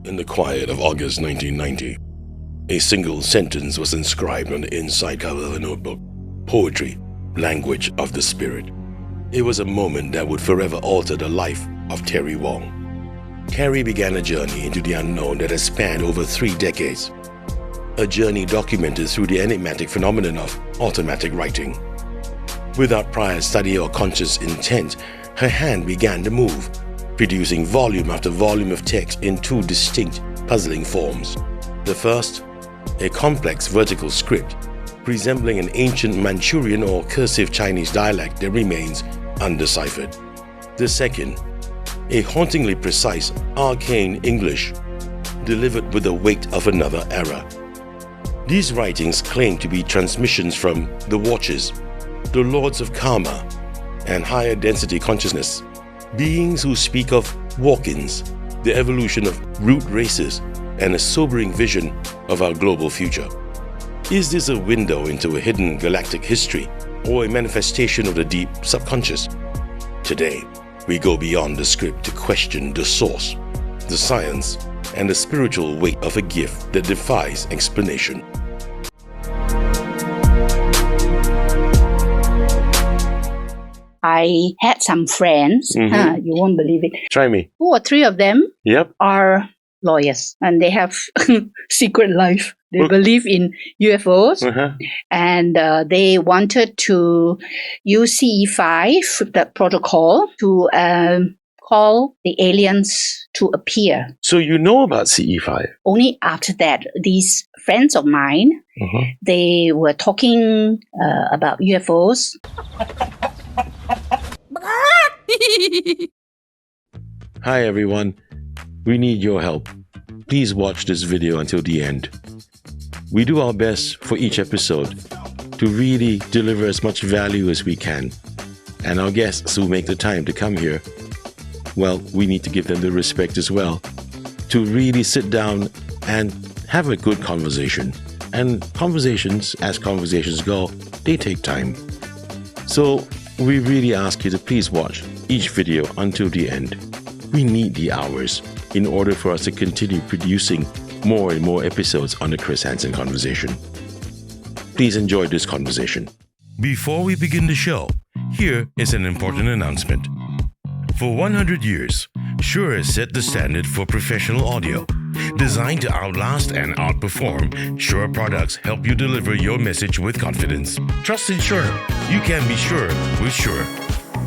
In the quiet of August 1990, a single sentence was inscribed on the inside cover of a notebook: Poetry, Language of the Spirit. It was a moment that would forever alter the life of Terrie Wong. Terrie began a journey into the unknown that has spanned over 3 decades. A journey documented through the enigmatic phenomenon of automatic writing. Without prior study or conscious intent, her hand began to move, producing volume after volume of text in 2 distinct, puzzling forms. The first, a complex vertical script resembling an ancient Manchurian or cursive Chinese dialect that remains undeciphered. The second, a hauntingly precise, arcane English, delivered with the weight of another era. These writings claim to be transmissions from the Watchers, the Lords of Karma, and higher density consciousness, beings who speak of walk-ins, the evolution of root races, and a sobering vision of our global future. Is this a window into a hidden galactic history or a manifestation of the deep subconscious? Today, we go beyond the script to question the source, the science, and the spiritual weight of a gift that defies explanation. I had some friends, you won't believe it. Try me. 2 or 3 of them Yep. are lawyers and they have secret life. They believe in UFOs and they wanted to use CE5, the protocol, to call the aliens to appear. So you know about CE5? Only after that, these friends of mine, they were talking about UFOs. Hi everyone, we need your help. Please watch this video until the end. We do our best for each episode to really deliver as much value as we can. And our guests who make the time to come here, well, we need to give them the respect as well to really sit down and have a good conversation. And conversations, as conversations go, they take time. So we really ask you to please watch each video until the end. We need the hours in order for us to continue producing more and more episodes on the Chris Henson Conversation. Please enjoy this conversation. Before we begin the show, here is an important announcement. For 100 years, Shure has set the standard for professional audio. Designed to outlast and outperform, Shure products help you deliver your message with confidence. Trust in Shure. You can be sure with Shure.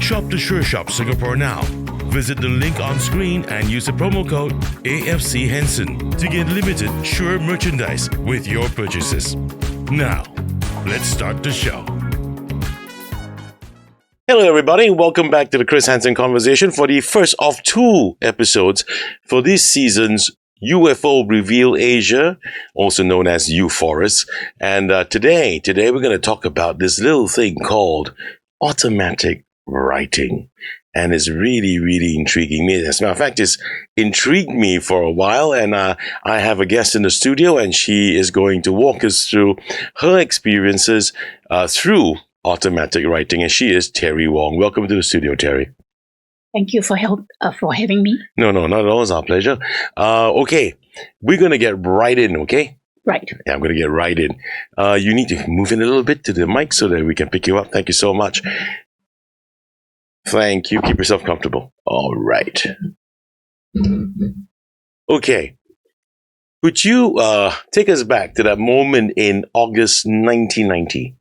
Shop the Shure Shop Singapore now. Visit the link on screen and use the promo code AFC Henson to get limited Shure merchandise with your purchases. Now, let's start the show. Hello everybody, welcome back to the Chris Henson Conversation for the first of 2 episodes for this season's UFO Reveal Asia, also known as UFORAS. And today we're going to talk about this little thing called automatic writing. And it's really, really intriguing me. As a matter of fact, it's intrigued me for a while. And I have a guest in the studio, and she is going to walk us through her experiences through automatic writing. And she is Terrie Wong. Welcome to the studio, Terrie. Thank you for having me. No, not at all. It's our pleasure. Okay, we're going to get right in, okay? Right. Yeah, I'm going to get right in. You need to move in a little bit to the mic so that we can pick you up. Thank you so much. Thank you. Keep yourself comfortable. All right. Okay. Would you take us back to that moment in August 1990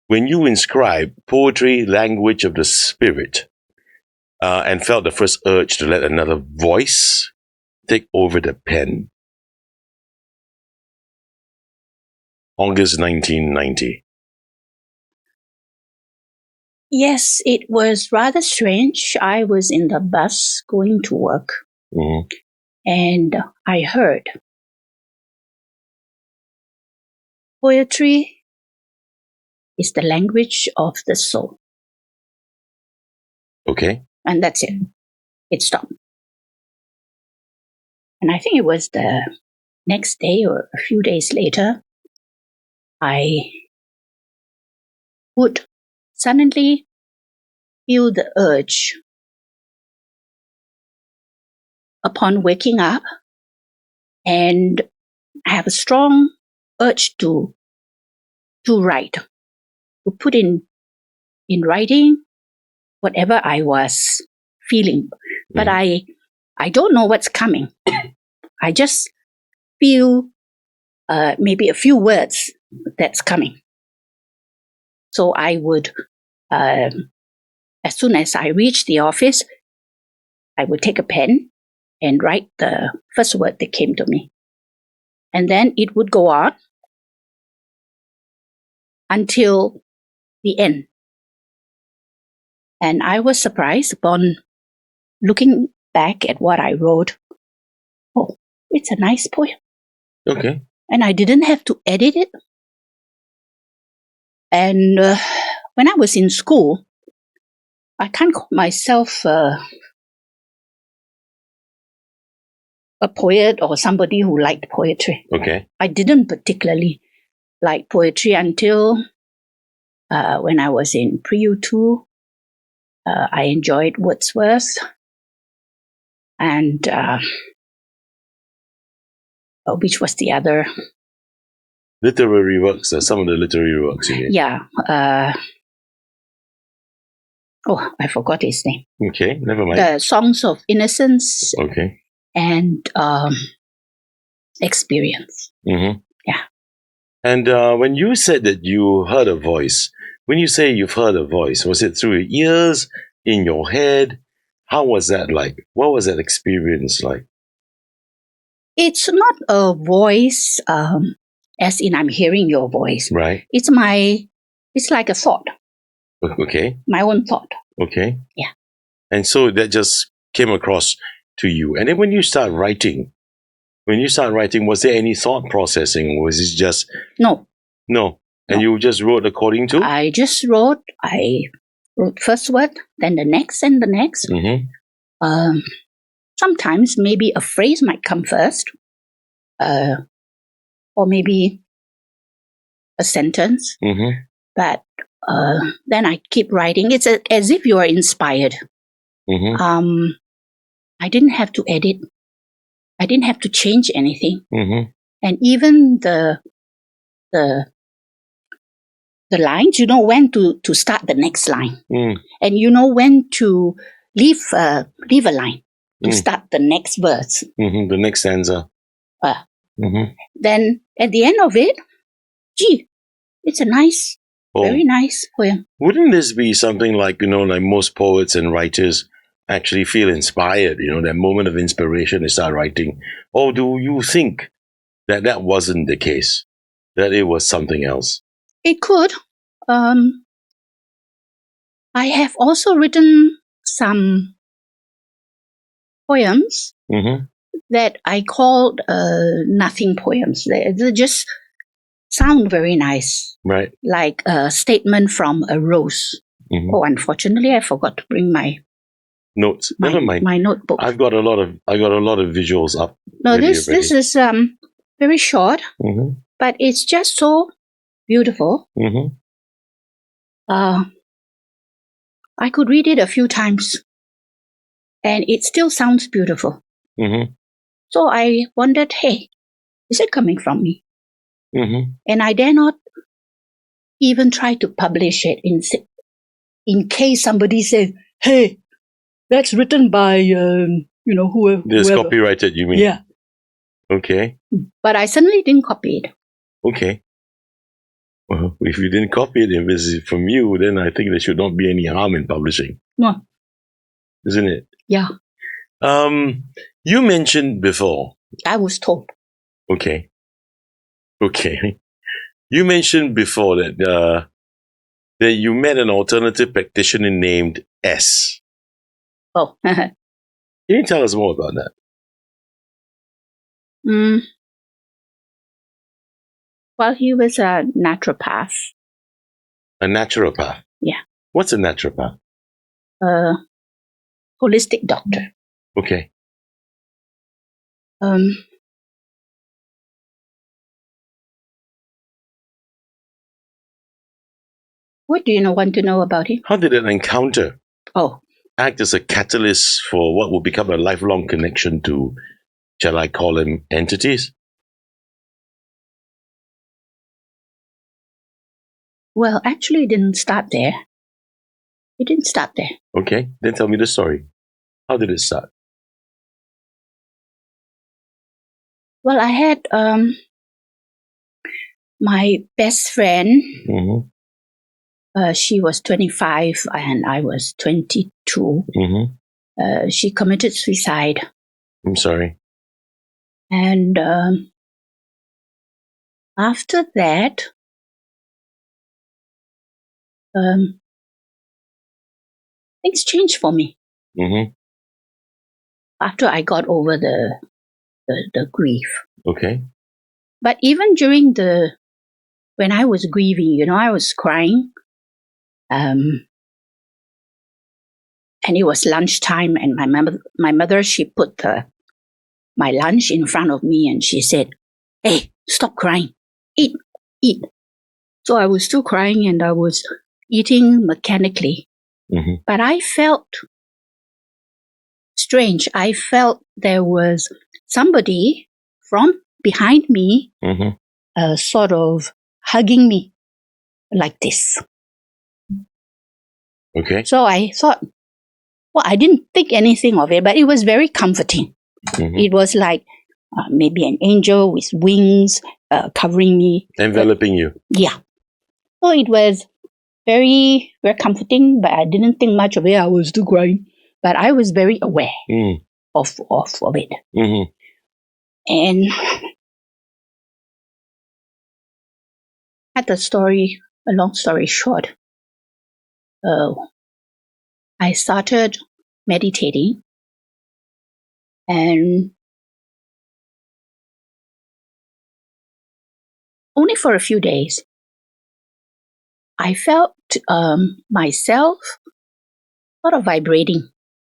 when you inscribed Poetry, Language of the Spirit and felt the first urge to let another voice take over the pen? August 1990. Yes, it was rather strange. I was in the bus going to work, and I heard poetry is the language of the soul. Okay. And that's it. It stopped. And I think it was the next day or a few days later, I would suddenly feel the urge upon waking up And I have a strong urge to write, to put in writing whatever I was feeling. But I don't know what's coming. I just feel maybe a few words that's coming. So I would, as soon as I reach the office, I would take a pen and write the first word that came to me. And then it would go on until the end. And I was surprised upon looking back at what I wrote. Oh, it's a nice poem. Okay. And I didn't have to edit it. And when I was in school, I can't call myself a poet or somebody who liked poetry. Okay. I didn't particularly like poetry until when I was in pre-U2. I enjoyed Wordsworth and which was the other? Literary works, some of the literary works you mean? Yeah. I forgot his name. Okay, never mind. The Songs of Innocence. Okay. And Experience. Mm-hmm. Yeah. And when you said that you heard a voice, when you say you've heard a voice, was it through your ears, in your head? How was that like? What was that experience like? It's not a voice, as in I'm hearing your voice. Right. It's like a thought. Okay. My own thought. Okay. Yeah. And so that just came across to you. And then when you start writing, was there any thought processing? Or was it just... No. And you just wrote according to? I just wrote. I wrote first word, then the next and the next. Mm-hmm. Sometimes maybe a phrase might come first, or maybe a sentence. Mm-hmm. But then I keep writing. It's as if you are inspired. Mm-hmm. I didn't have to edit. I didn't have to change anything. Mm-hmm. And even the lines, you know when to start the next line. And you know when to leave a line to start the next verse. Mm-hmm. The next stanza. Then at the end of it, it's a nice, very nice poem. Wouldn't this be something like, like most poets and writers actually feel inspired, that moment of inspiration they start writing? Or do you think that wasn't the case, that it was something else? It could. I have also written some poems that I called nothing poems. They just sound very nice. Right. Like a statement from a rose. Oh, unfortunately, I forgot to bring my notes. Never mind. My notebook. I got a lot of visuals up. No, this is very short, but it's just so beautiful. I could read it a few times, and it still sounds beautiful. So I wondered, hey, is it coming from me? And I dare not even try to publish it in case somebody says, hey, that's written by, whoever. This copyrighted, you mean? Yeah. Okay. But I certainly didn't copy it. Okay. Well, if you didn't copy it, if it's from you, then I think there should not be any harm in publishing. No. Isn't it? Yeah. You mentioned before. I was told. Okay. You mentioned before that you met an alternative practitioner named S. Oh. Can you tell us more about that? Well, he was a naturopath. A naturopath? Yeah. What's a naturopath? Holistic doctor. Okay. What do you want to know about him? How did an encounter act as a catalyst for what will become a lifelong connection to Shall I call them entities? Well, actually, it didn't start there. It didn't start there. Okay, then tell me the story. How did it start? Well, I had my best friend. She was 25 and I was 22. She committed suicide. I'm sorry. And after that, things changed for me. After I got over the grief. Okay. But even during when I was grieving, I was crying. And it was lunchtime, and my mother, she put my lunch in front of me, and she said, "Hey, stop crying. Eat. So I was still crying, and I was eating mechanically. But I felt strange. I felt there was somebody from behind me sort of hugging me like this. Okay. So I thought, well, I didn't think anything of it, but it was very comforting. It was like maybe an angel with wings covering me. Enveloping you. Yeah. So it was very, very comforting, but I didn't think much of it. I was still crying. But I was very aware of it. And cut a long story short, I started meditating, and only for a few days, I felt myself sort of vibrating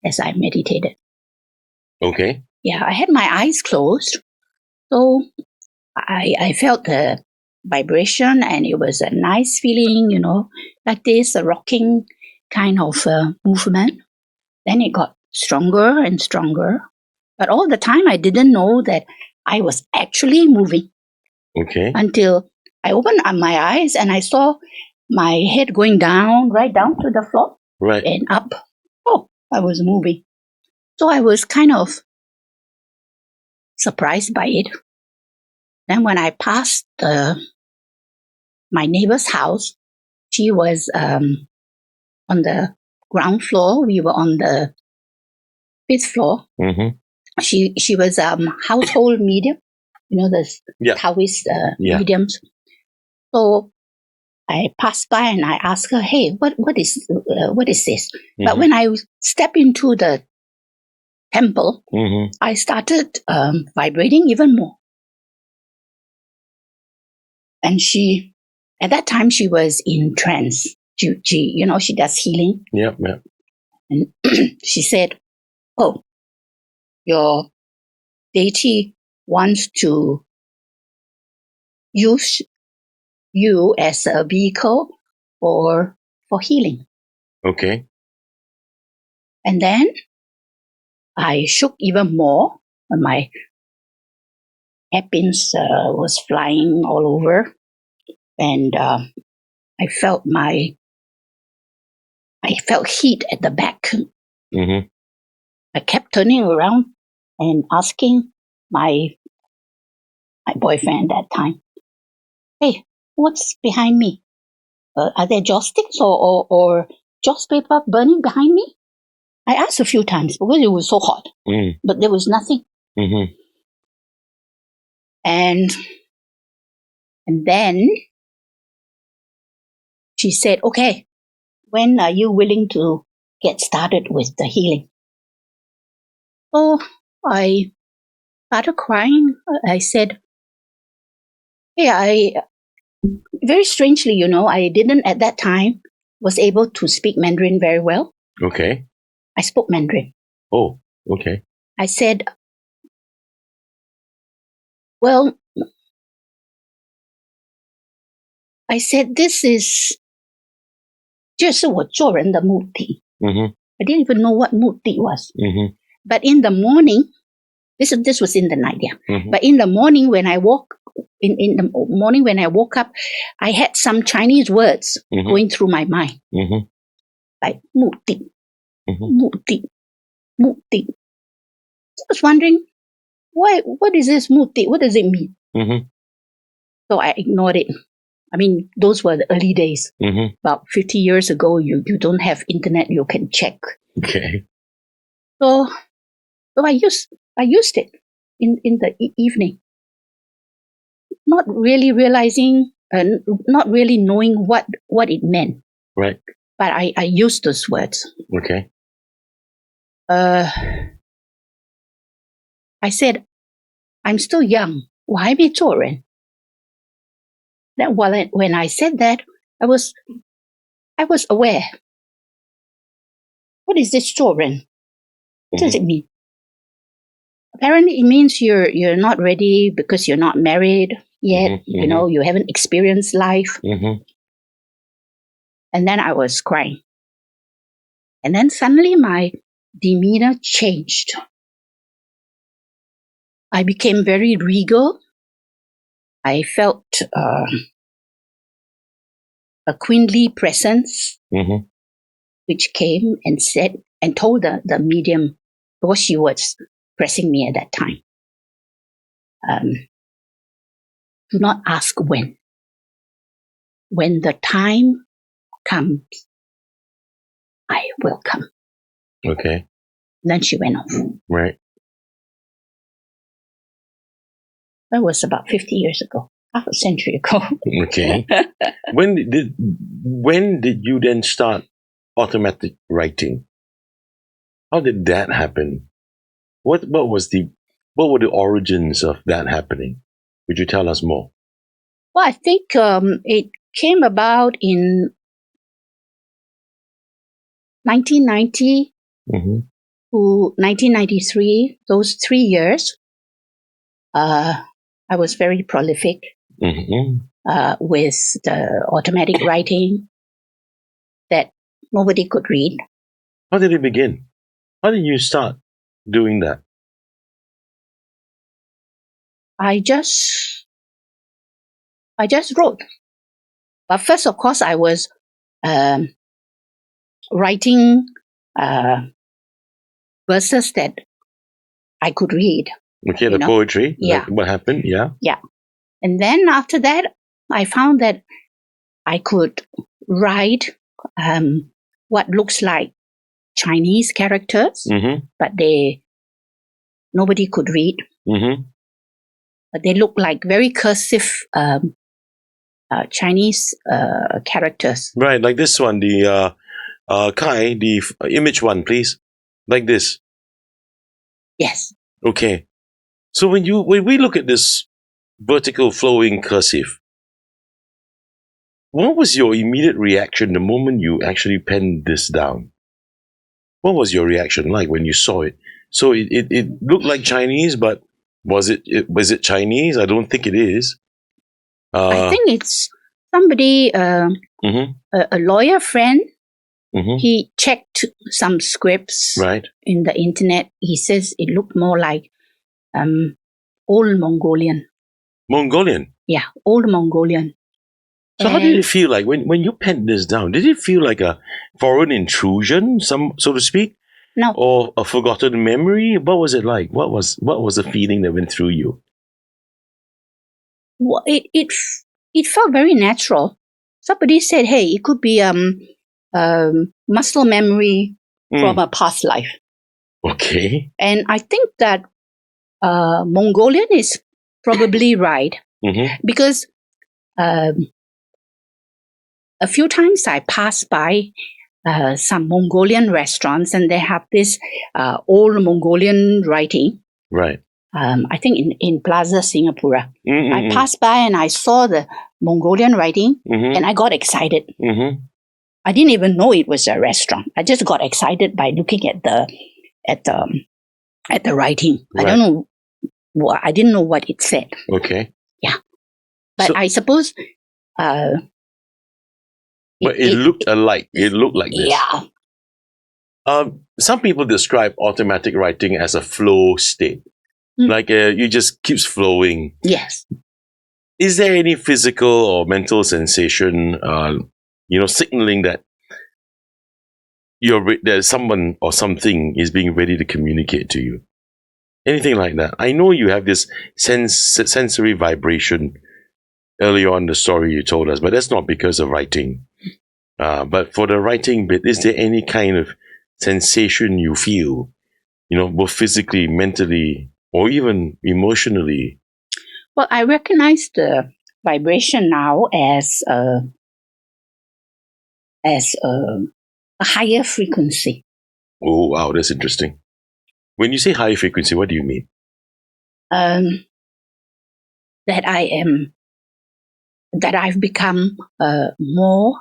as I meditated. Okay. Yeah, I had my eyes closed, so I felt the vibration, and it was a nice feeling, like this, a rocking kind of movement. Then it got stronger and stronger. But all the time, I didn't know that I was actually moving. Okay. Until I opened up my eyes and I saw my head going down, right down to the floor. Right. And up. Oh, I was moving. So I was kind of surprised by it. Then when I passed my neighbor's house, she was on the ground floor. We were on the 5th floor. She was household medium, the Taoist mediums. So I passed by and I asked her, "Hey, what is this?" But when I stepped into the temple, I started vibrating even more. And at that time, she was in trance. She does healing. Yep. And she said, "Oh, your deity wants to use you as a vehicle for healing." Okay. And then I shook even more, and my hairpins was flying all over, and I felt heat at the back. I kept turning around and asking my boyfriend at that time, "Hey, what's behind me? Are there joss sticks or joss paper burning behind me?" I asked a few times because it was so hot, but there was nothing. And then she said, "Okay, when are you willing to get started with the healing?" So I started crying. I said, "Hey, very strangely, I didn't at that time was able to speak Mandarin very well." Okay. I spoke Mandarin. Oh, okay. I said, "Well," I said, "this is 这是我做人的目的." I didn't even know what 目的 was. But in the morning, This was in the night, yeah. Mm-hmm. But in the morning when I woke up, I had some Chinese words Mm-hmm. going through my mind, Mm-hmm. like 目的, Mm-hmm. 目的, 目的. I was wondering, what is this 目的? What does it mean? Mm-hmm. So I ignored it. I mean, those were the early days. Mm-hmm. About 50 years ago, you don't have internet, you can check. Okay. So I used it in the evening, not really realizing, not really knowing what it meant. Right. But I used those words. Okay. I said, I'm still young. 我还没做人. Then when I said that, I was aware. What is this 做人? What does it mean? Apparently, it means you're not ready because you're not married yet. Mm-hmm. You know, you haven't experienced life. Mm-hmm. And then I was crying. And then suddenly my demeanor changed. I became very regal. I felt a queenly presence, Mm-hmm. which came and said and told the medium, because she was pressing me at that time, do not ask when. When the time comes, I will come. Okay. Then she went off. Right. That was about 50 years ago, half a century ago. Okay. When did you then start automatic writing? How did that happen? What were the origins of that happening? Would you tell us more? Well, I think it came about in 1990 Mm-hmm. to 1993. Those 3 years, I was very prolific Mm-hmm. with the automatic writing that nobody could read. How did it begin? How did you start doing that? I just wrote. But first, of course, I was writing verses that I could read. Okay, the poetry. Yeah. Like what happened? Yeah. Yeah. And then after that, I found that I could write what looks like Chinese characters, Mm-hmm. but nobody could read. Mm-hmm. But they look like very cursive Chinese characters. Right, like this one, the Kai, the image one, please. Like this. Yes. Okay. So when we look at this vertical flowing cursive, what was your immediate reaction the moment you actually penned this down? What was your reaction like when you saw it? So it looked like Chinese, but was it Chinese? I don't think it is. I think it's somebody, Mm-hmm. a lawyer friend. Mm-hmm. He checked some scripts Right. in the internet. He says it looked more like old Mongolian. Mongolian. Yeah, old Mongolian. So how did it feel like when you penned this down? Did it feel like a foreign intrusion, so to speak? No. Or a forgotten memory? What was it like? What was the feeling that went through you? Well, it felt very natural. Somebody said, "Hey, it could be muscle memory from a past life." Okay. And I think that Mongolian is probably right, because a few times I passed by some Mongolian restaurants, and they have this old Mongolian writing. Right. I think in Plaza Singapura. I passed by and I saw the Mongolian writing, and I got excited. I didn't even know it was a restaurant. I just got excited by looking at the writing. Right. I don't know. I didn't know what it said. Okay. Yeah, but I suppose. But it looked alike. It looked like this. Yeah. Some people describe automatic writing as a flow state. Like you just keeps flowing. Yes. Is there any physical or mental sensation, signaling that that someone or something is being ready to communicate to you? Anything like that? I know you have this sensory vibration earlier on in the story you told us, but that's not because of writing. But for the writing bit, is there any kind of sensation you feel, both physically, mentally, or even emotionally? Well, I recognize the vibration now as a higher frequency. Oh, wow, that's interesting. When you say high frequency, what do you mean? That I've become more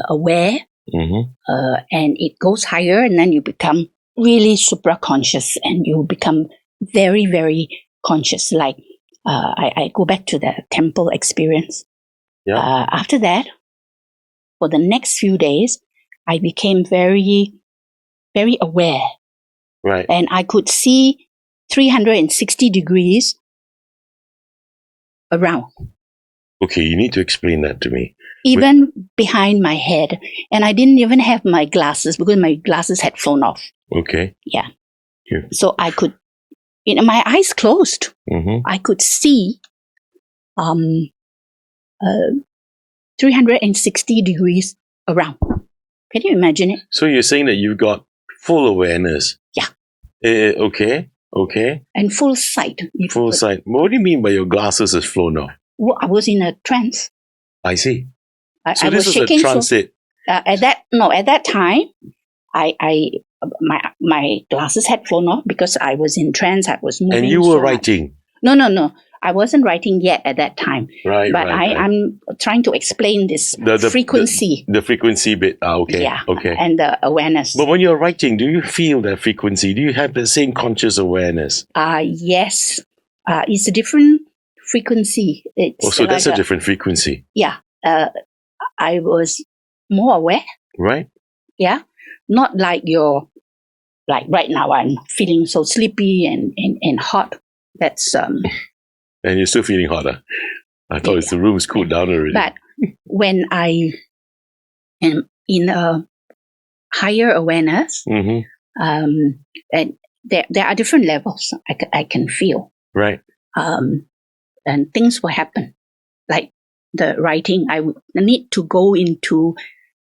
aware, and it goes higher, and then you become really super conscious, and you become very, very conscious. Like I go back to the temple experience. Yeah. After that, for the next few days, I became very, very aware. Right. And I could see 360 degrees around. Okay, you need to explain that to me. Even behind my head. And I didn't even have my glasses because my glasses had flown off. Okay. Yeah. So I could, my eyes closed. I could see 360 degrees around. Can you imagine it? So you're saying that you've got full awareness? Yeah. Okay. And full sight. Full sight. What do you mean by your glasses has flown off? Well, I was in a trance. I see. So I this was is shaking. a transit. At that time, my glasses had flown off because I was in trance. I was moving. And you were writing? No. I wasn't writing yet at that time. Right. But I'm trying to explain this frequency. The frequency bit. Okay. Yeah. Okay. And the awareness. But when you're writing, do you feel that frequency? Do you have the same conscious awareness? Yes. It's a different frequency. So that's a different frequency. Yeah. I was more aware. Right. Yeah. Not like like right now I'm feeling so sleepy and hot. That's And you're still feeling hotter. I thought the room's cooled down already. But when I am in a higher awareness, and there are different levels I can feel. Right. And things will happen. Like the writing, I would need to go into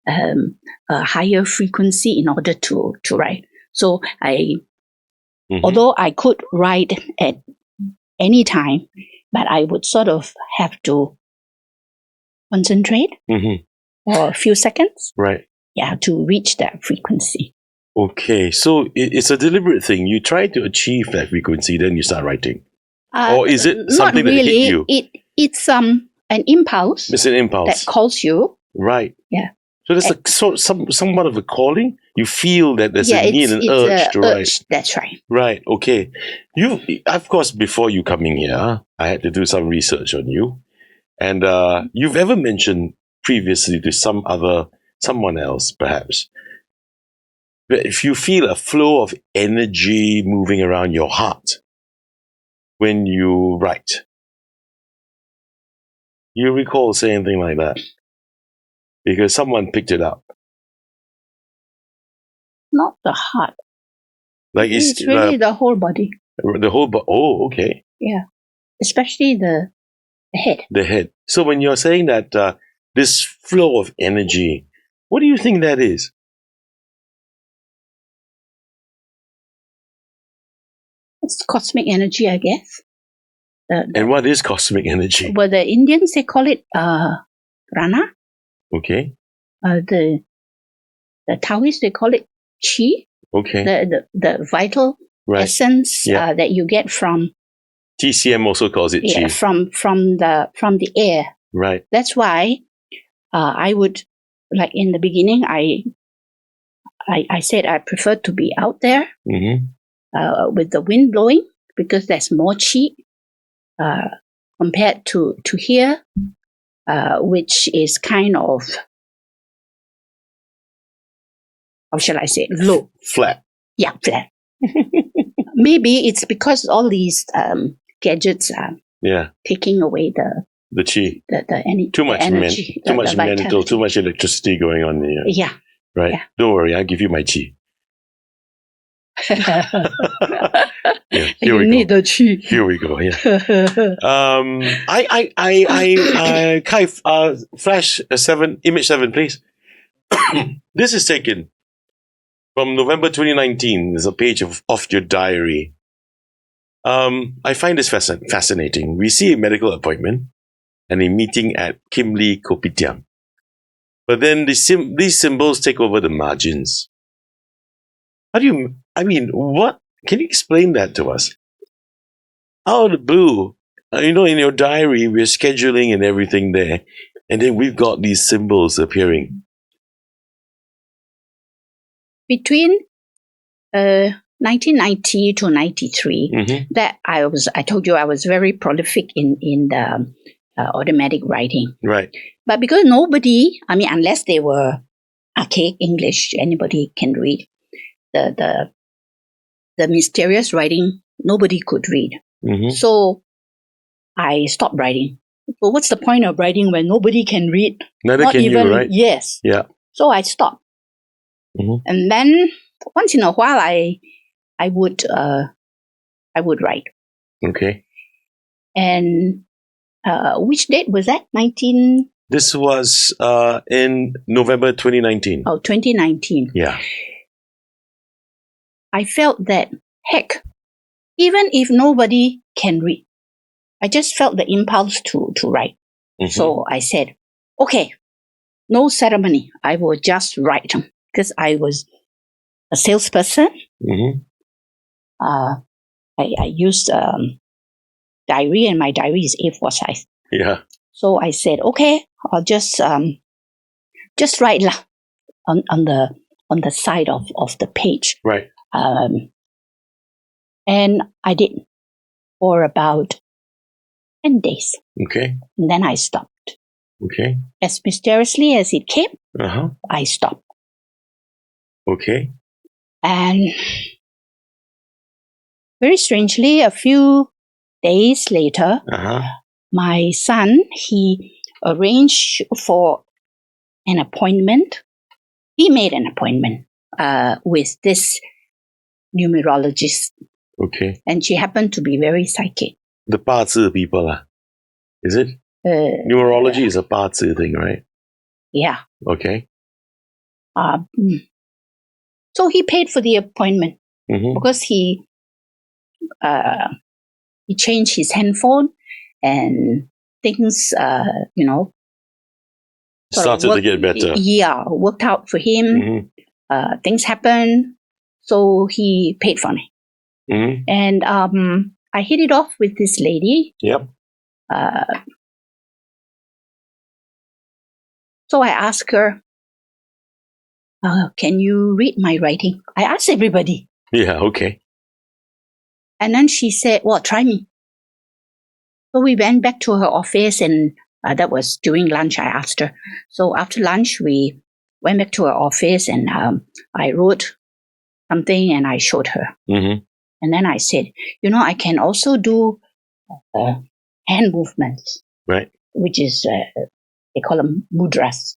a higher frequency in order to write. So although I could write at any time, but I would sort of have to concentrate for a few seconds. Right. Yeah, to reach that frequency. Okay, so it's a deliberate thing. You try to achieve that frequency, then you start writing. Or is it something not really. that hit you? It's an impulse. It's an impulse that calls you. Right. Yeah. So there's somewhat of a calling. You feel that there's a need, an urge to write. That's right. Right. Okay. You, of course, before you coming here, I had to do some research on you, and you've ever mentioned previously to someone else, perhaps, that if you feel a flow of energy moving around your heart when you write, you recall saying anything like that? Because someone picked it up. Not the heart. Like it's really the whole body. The whole body. Oh, okay. Yeah, especially the head. The head. So when you're saying that this flow of energy, what do you think that is? It's cosmic energy, I guess. And what is cosmic energy? Well, the Indians, they call it prana. Okay. The Taoists, they call it chi. Okay. The vital essence that you get from. TCM also calls it chi. From the air. Right. That's why I would, like in the beginning, I said I prefer to be out there with the wind blowing because there's more chi compared to here, which is kind of, how shall I say it, low. Flat. Yeah, flat. maybe it's because all these gadgets are Yeah. taking away the chi. Too much energy. Too much mental, too much electricity going on here. Yeah. Right. Yeah. Don't worry, I'll give you my chi. Yeah, you need the chi. Here we go. Yeah. Kai, flash image 7, please. This is taken from November 2019. There's a page of your diary. I find this fascinating. We see a medical appointment and a meeting at Kim Lee Kopitiam. But then these symbols take over the margins. What? Can you explain that to us? Out of the blue, in your diary, we're scheduling and everything there, and then we've got these symbols appearing. Between 1990 to 93, that I told you I was very prolific in the automatic writing. Right. But because nobody, unless they were archaic English, anybody can read. The mysterious writing, nobody could read. So I stopped writing. But what's the point of writing when nobody can read? Neither Not can even, you, right? Yes. Yeah. So I stopped. And then once in a while I would write. Okay. And which date was that? This was in November 2019. Oh, 2019. Yeah. I felt that, heck, even if nobody can read, I just felt the impulse to write. So I said, okay, no ceremony. I will just write. Because I was a salesperson. I used diary, and my diary is A4 size. Yeah. So I said, okay, I'll just write on the side of the page. Right. And I did for about 10 days. Okay. And then I stopped. Okay. As mysteriously as it came, I stopped. Okay. And very strangely, a few days later, my son, he arranged for an appointment. He made an appointment with this numerologist. Okay. And she happened to be very psychic. The 八字 people, is it? Numerology is a 八字 thing, right? Yeah. Okay. So he paid for the appointment because he changed his handphone and things, started to get better. Yeah, worked out for him. Things happened, so he paid for me. And I hit it off with this lady. Yep. So I asked her, can you read my writing? I asked everybody. Yeah, okay. And then she said, well, try me. So we went back to her office, and that was during lunch, I asked her. So after lunch, we went back to her office, and I wrote something and I showed her. And then I said, I can also do hand movements. Right. Which is, they call them mudras.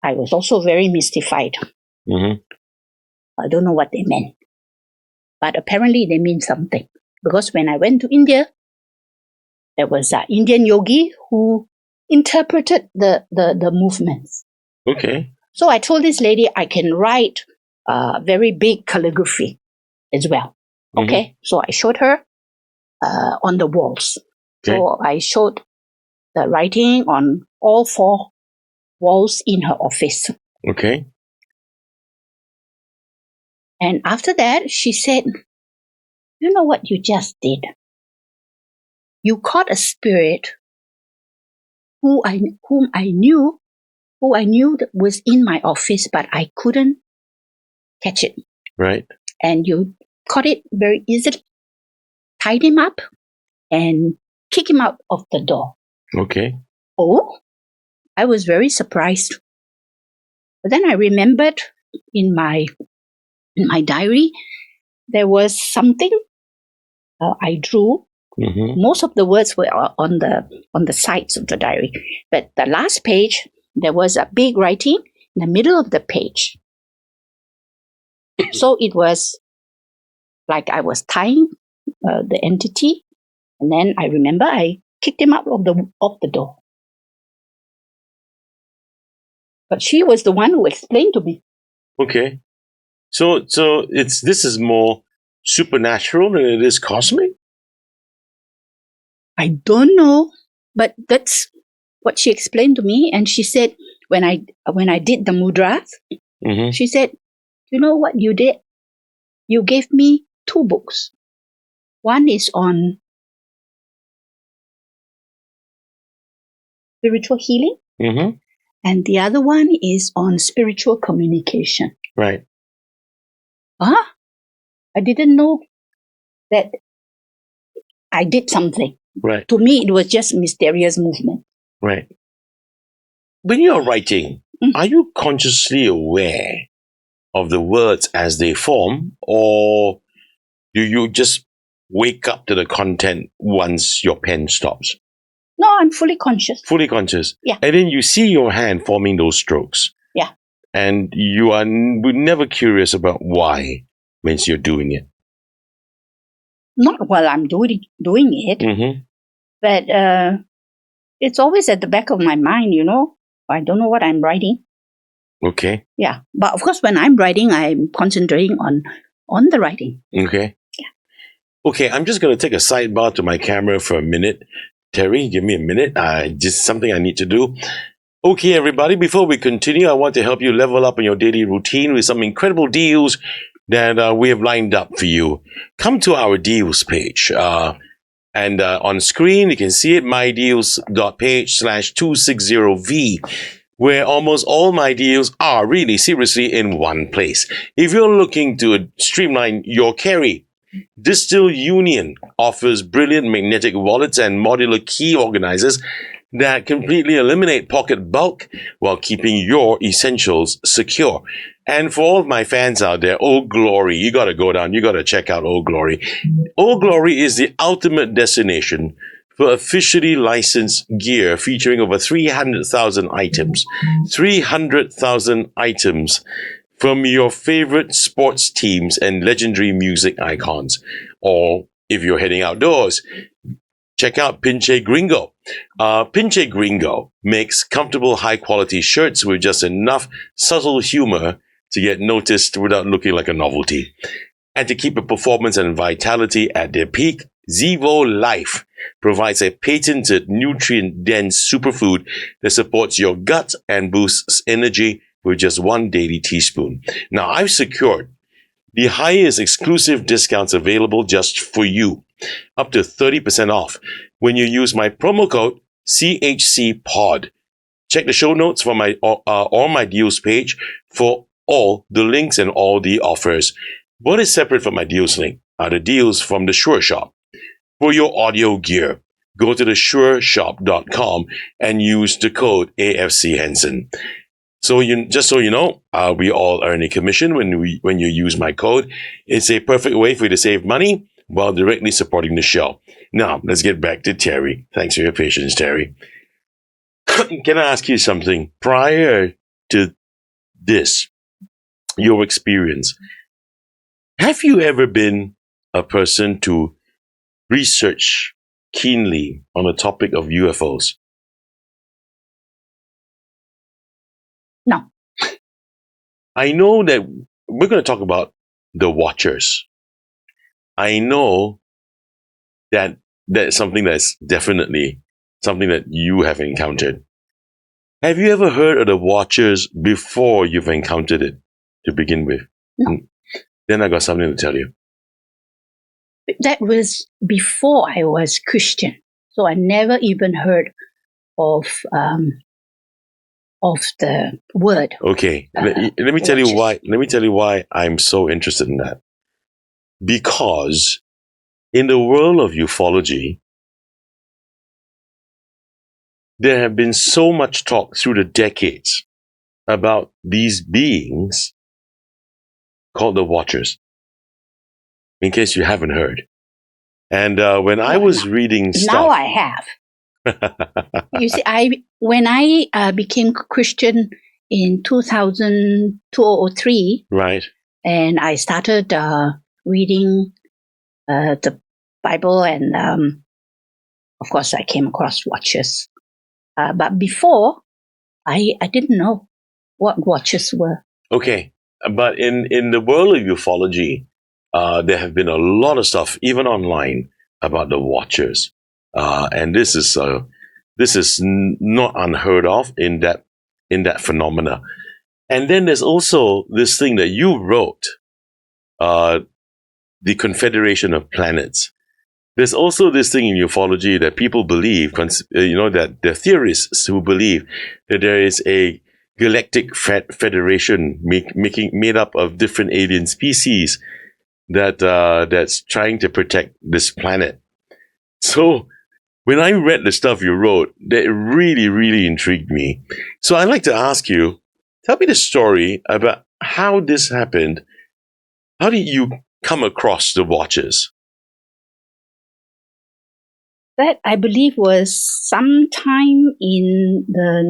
I was also very mystified. I don't know what they meant. But apparently they mean something. Because when I went to India, there was an Indian yogi who interpreted the movements. Okay. So I told this lady I can write very big calligraphy as well. Okay. So I showed her on the walls. Okay. So I showed the writing on all 4 walls in her office. Okay. And after that, she said, you know what you just did? You caught a spirit whom I knew that was in my office, but I couldn't catch it. Right. And you caught it very easily, tied him up, and kicked him out of the door. Okay. Oh, I was very surprised. But then I remembered in my in my diary, there was something I drew. Most of the words were on the sides of the diary, but the last page there was a big writing in the middle of the page. So it was like I was tying the entity, and then I remember I kicked him out of the door. But she was the one who explained to me. Okay. So this is more supernatural than it is cosmic? I don't know, but that's what she explained to me. And she said, when I did the mudras, she said, you know what you did? You gave me 2 books. One is on spiritual healing, and the other one is on spiritual communication. Right. I didn't know that I did something. Right. To me, it was just mysterious movement. Right. When you're writing, are you consciously aware of the words as they form, or do you just wake up to the content once your pen stops? No, I'm fully conscious. Fully conscious. Yeah. And then you see your hand forming those strokes. Yeah. And you are never curious about why when you're doing it. Not while I'm doing it, but it's always at the back of my mind, I don't know what I'm writing. Okay. Yeah. But of course, when I'm writing, I'm concentrating on the writing. Okay. Yeah. Okay, I'm just going to take a sidebar to my camera for a minute. Terry, give me a minute. Just something I need to do. Okay, everybody, before we continue, I want to help you level up in your daily routine with some incredible deals that we have lined up for you. Come to our deals page. And on screen, you can see it, mydeals.page/260V, where almost all my deals are really seriously in one place. If you're looking to streamline your carry, Distill Union offers brilliant magnetic wallets and modular key organizers that completely eliminate pocket bulk while keeping your essentials secure. And for all of my fans out there, Old Glory, you got to go down. You got to check out Old Glory. Old Glory is the ultimate destination for officially licensed gear featuring over 300,000 items. 300,000 items from your favorite sports teams and legendary music icons. Or if you're heading outdoors, check out Pinche Gringo. Pinche Gringo makes comfortable, high-quality shirts with just enough subtle humor to get noticed without looking like a novelty. And to keep your performance and vitality at their peak, Zevo Life provides a patented nutrient-dense superfood that supports your gut and boosts energy with just 1 daily teaspoon. Now, I've secured the highest exclusive discounts available just for you, up to 30% off when you use my promo code CHCPOD. Check the show notes for my on my deals page for all the links and all the offers. What is separate from my deals link are the deals from the Shure Shop. For your audio gear, go to the sureshop.com and use the code AFC Henson. So just so you know, we all earn a commission when you use my code. It's a perfect way for you to save money while directly supporting the show. Now, let's get back to Terry. Thanks for your patience, Terry. Can I ask you something? Prior to this, your experience, have you ever been a person to research keenly on the topic of UFOs? No. I know that we're going to talk about the Watchers. I know that that's something that's definitely something that you have encountered. Have you ever heard of the Watchers before you've encountered it to begin with? No. Then I got something to tell you. That was before I was Christian. So I never even heard of the word. Okay. Let me tell you why. Let me tell you why I'm so interested in that. Because in the world of ufology, there have been so much talk through the decades about these beings called the Watchers, in case you haven't heard. And when I was reading stuff... Now I have. You see, when I became Christian in 2003, right, and I started reading the Bible, and of course I came across Watchers. But before, I didn't know what Watchers were. Okay, but in the world of ufology, there have been a lot of stuff, even online, about the Watchers, and this is not unheard of in that phenomena. And then there's also this thing that you wrote, the Confederation of Planets. There's also this thing in ufology that people believe, that there are theorists who believe that there is a galactic federation made up of different alien species that's trying to protect this planet. So when I read the stuff you wrote, that really, really intrigued me. So I'd like to ask you, tell me the story about how this happened. How did you come across the Watchers? That, I believe, was sometime in the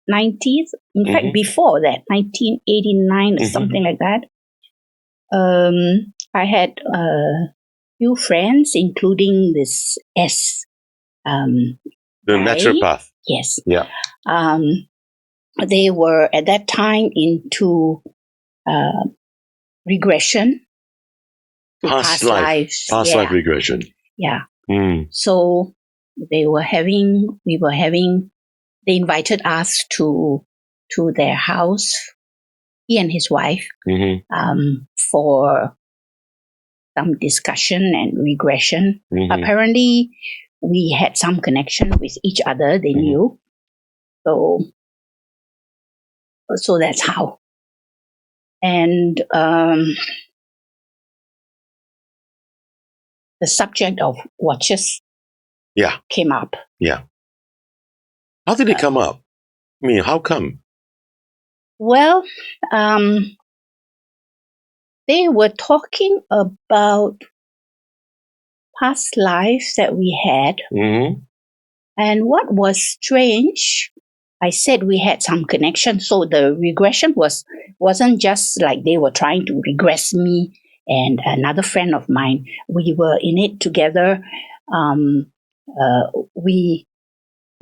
1990s. In fact, before that, 1989 or something like that. I had a few friends, including this S. The naturopath. Yes. Yeah. They were at that time into regression. Past lives. Past life regression. Yeah. So they invited us to their house, he and his wife, for some discussion and regression. Apparently, we had some connection with each other, they knew. So that's how. And the subject of Watchers came up. Yeah. How did it come up? I mean, how come? Well, they were talking about past lives that we had. And what was strange, I said we had some connection. So the regression wasn't just like they were trying to regress me and another friend of mine. We were in it together. The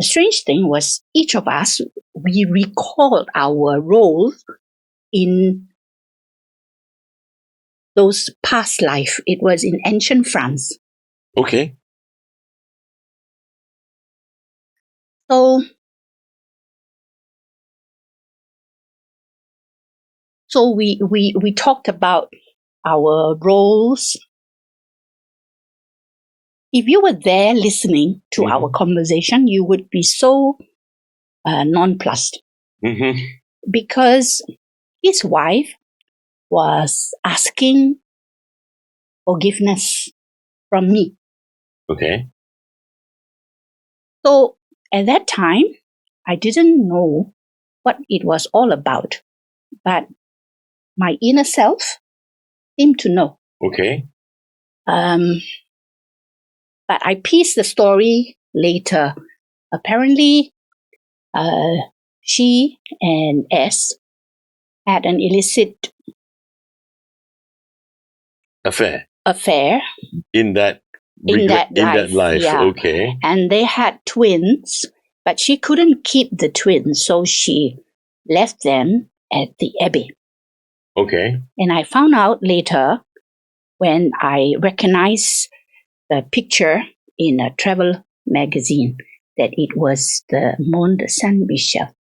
strange thing was, each of us, we recalled our roles in those past life. It was in ancient France. Okay. So we talked about our roles. If you were there listening to our conversation, you would be so nonplussed. Because his wife was asking forgiveness from me. Okay. So at that time, I didn't know what it was all about, but my inner self seemed to know. Okay. But I pieced the story later. Apparently, she and S had an illicit affair in that life. Yeah. Okay. And they had twins, but she couldn't keep the twins, so she left them at the Abbey. Okay. And I found out later, when I recognized the picture in a travel magazine, that it was the Mont de Saint-Michel.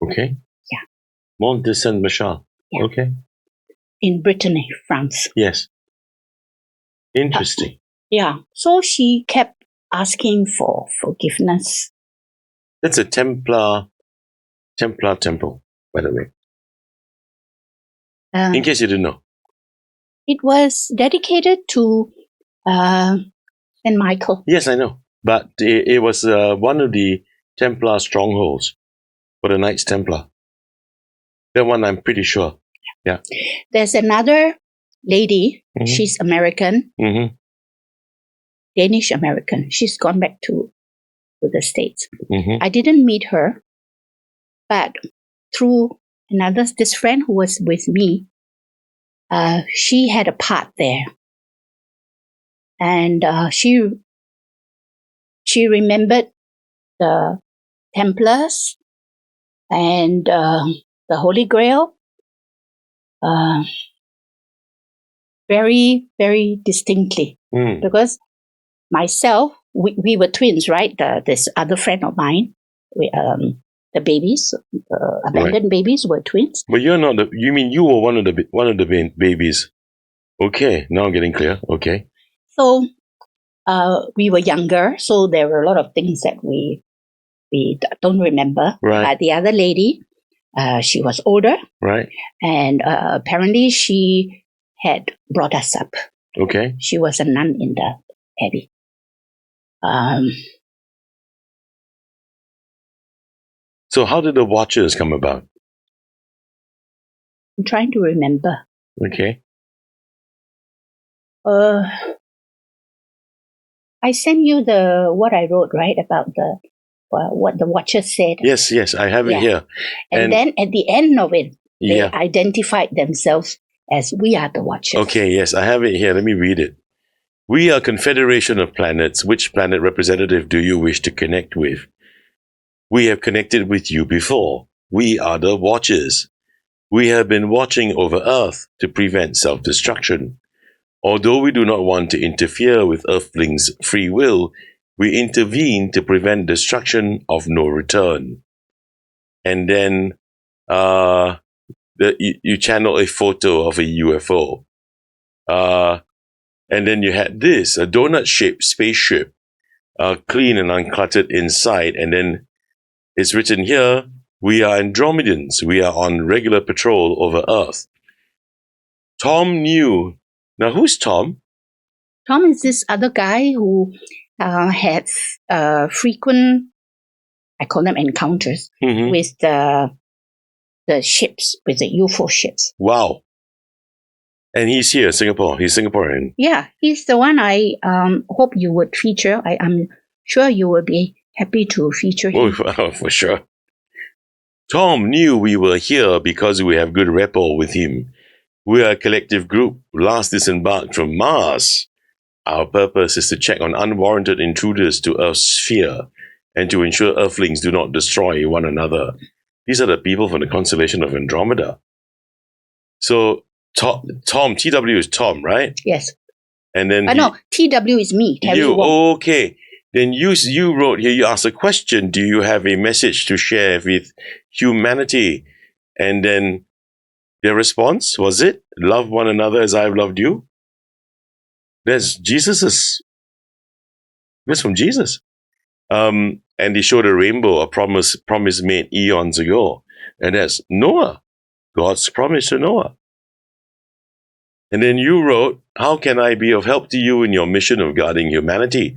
Okay. Yeah. Mont de Saint-Michel. Yeah. Okay. In Brittany, France. Yes. Interesting. Yeah. So she kept asking for forgiveness. That's a Templar temple, by the way. In case you didn't know. It was dedicated to St. Michael. Yes, I know. But it was one of the Templar strongholds for the Knights Templar. That one I'm pretty sure. Yeah. There's another lady. She's American, Danish American. She's gone back to the States. I didn't meet her, but through this friend who was with me, she had a part there, and she remembered the Templars and the Holy Grail very, very distinctly. Because myself, we were twins, right? This other friend of mine, the babies, abandoned babies were twins. But you're not the. You mean you were one of the babies? Okay, now I'm getting clear. Okay. So we were younger, so there were a lot of things that we don't remember. Right. But the other lady, she was older. Right. And apparently she had brought us up. Okay. She was a nun in the abbey. So how did the Watchers come about? I'm trying to remember. Okay. I sent you what I wrote, right, about what the Watchers said. Yes, I have it here. And then at the end of it, they identified themselves as we are the Watchers. Okay, yes, I have it here. Let me read it. We are a confederation of planets. Which planet representative do you wish to connect with? We have connected with you before. We are the Watchers. We have been watching over Earth to prevent self-destruction. Although we do not want to interfere with Earthlings' free will, we intervene to prevent destruction of no return. And then you channel a photo of a UFO. And then you had this, a donut-shaped spaceship, clean and uncluttered inside. And then it's written here, we are Andromedans. We are on regular patrol over Earth. Tom knew. Now, who's Tom? Tom is this other guy who had frequent, I call them encounters, with the ships, with the UFO ships. Wow. And he's here, Singapore. He's Singaporean. Yeah, he's the one I hope you would feature. I'm sure you will be happy to feature him. Oh, for sure. Tom knew we were here because we have good rapport with him. We are a collective group, last disembarked from Mars. Our purpose is to check on unwarranted intruders to Earth's sphere and to ensure Earthlings do not destroy one another. These are the people from the constellation of Andromeda. So, Tom, TW is Tom, right? Yes. And then no, TW is me, Terrie Wong. Okay. Then you wrote here, you asked a question, do you have a message to share with humanity? And then their response, was it, love one another as I have loved you? That's from Jesus. And they showed a rainbow, a promise made eons ago. And that's Noah, God's promise to Noah. And then you wrote, how can I be of help to you in your mission of guarding humanity?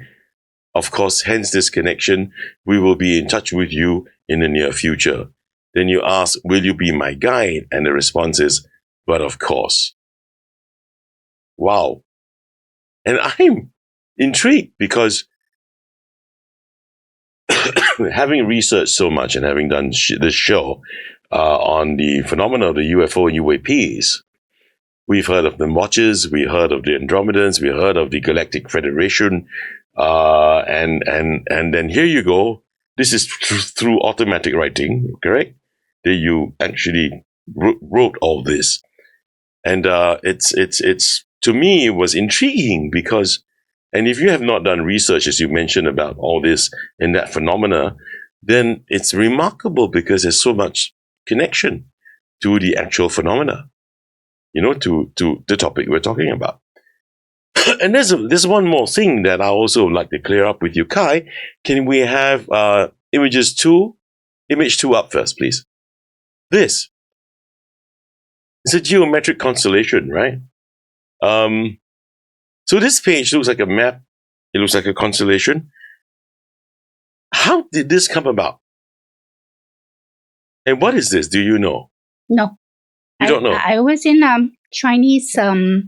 Of course, hence this connection, we will be in touch with you in the near future. Then you ask, will you be my guide? And the response is, but of course. Wow. And I'm intrigued because having researched so much and having done this show on the phenomena of the UFO and UAPs, we've heard of the Watchers, we heard of the Andromedans, we heard of the Galactic Federation, and then here you go. This is through automatic writing, correct? That you actually wrote all this, and it's to me it was intriguing because, and if you have not done research as you mentioned about all this and that phenomena, then it's remarkable because there's so much connection to the actual phenomena, to the topic we're talking about. And there's one more thing that I also like to clear up with you, Kai. Can we have image 2 up first, please? This. It's a geometric constellation, right? So this page looks like a map. It looks like a constellation. How did this come about? And what is this? Do you know? No, You don't know? I was in Chinese, not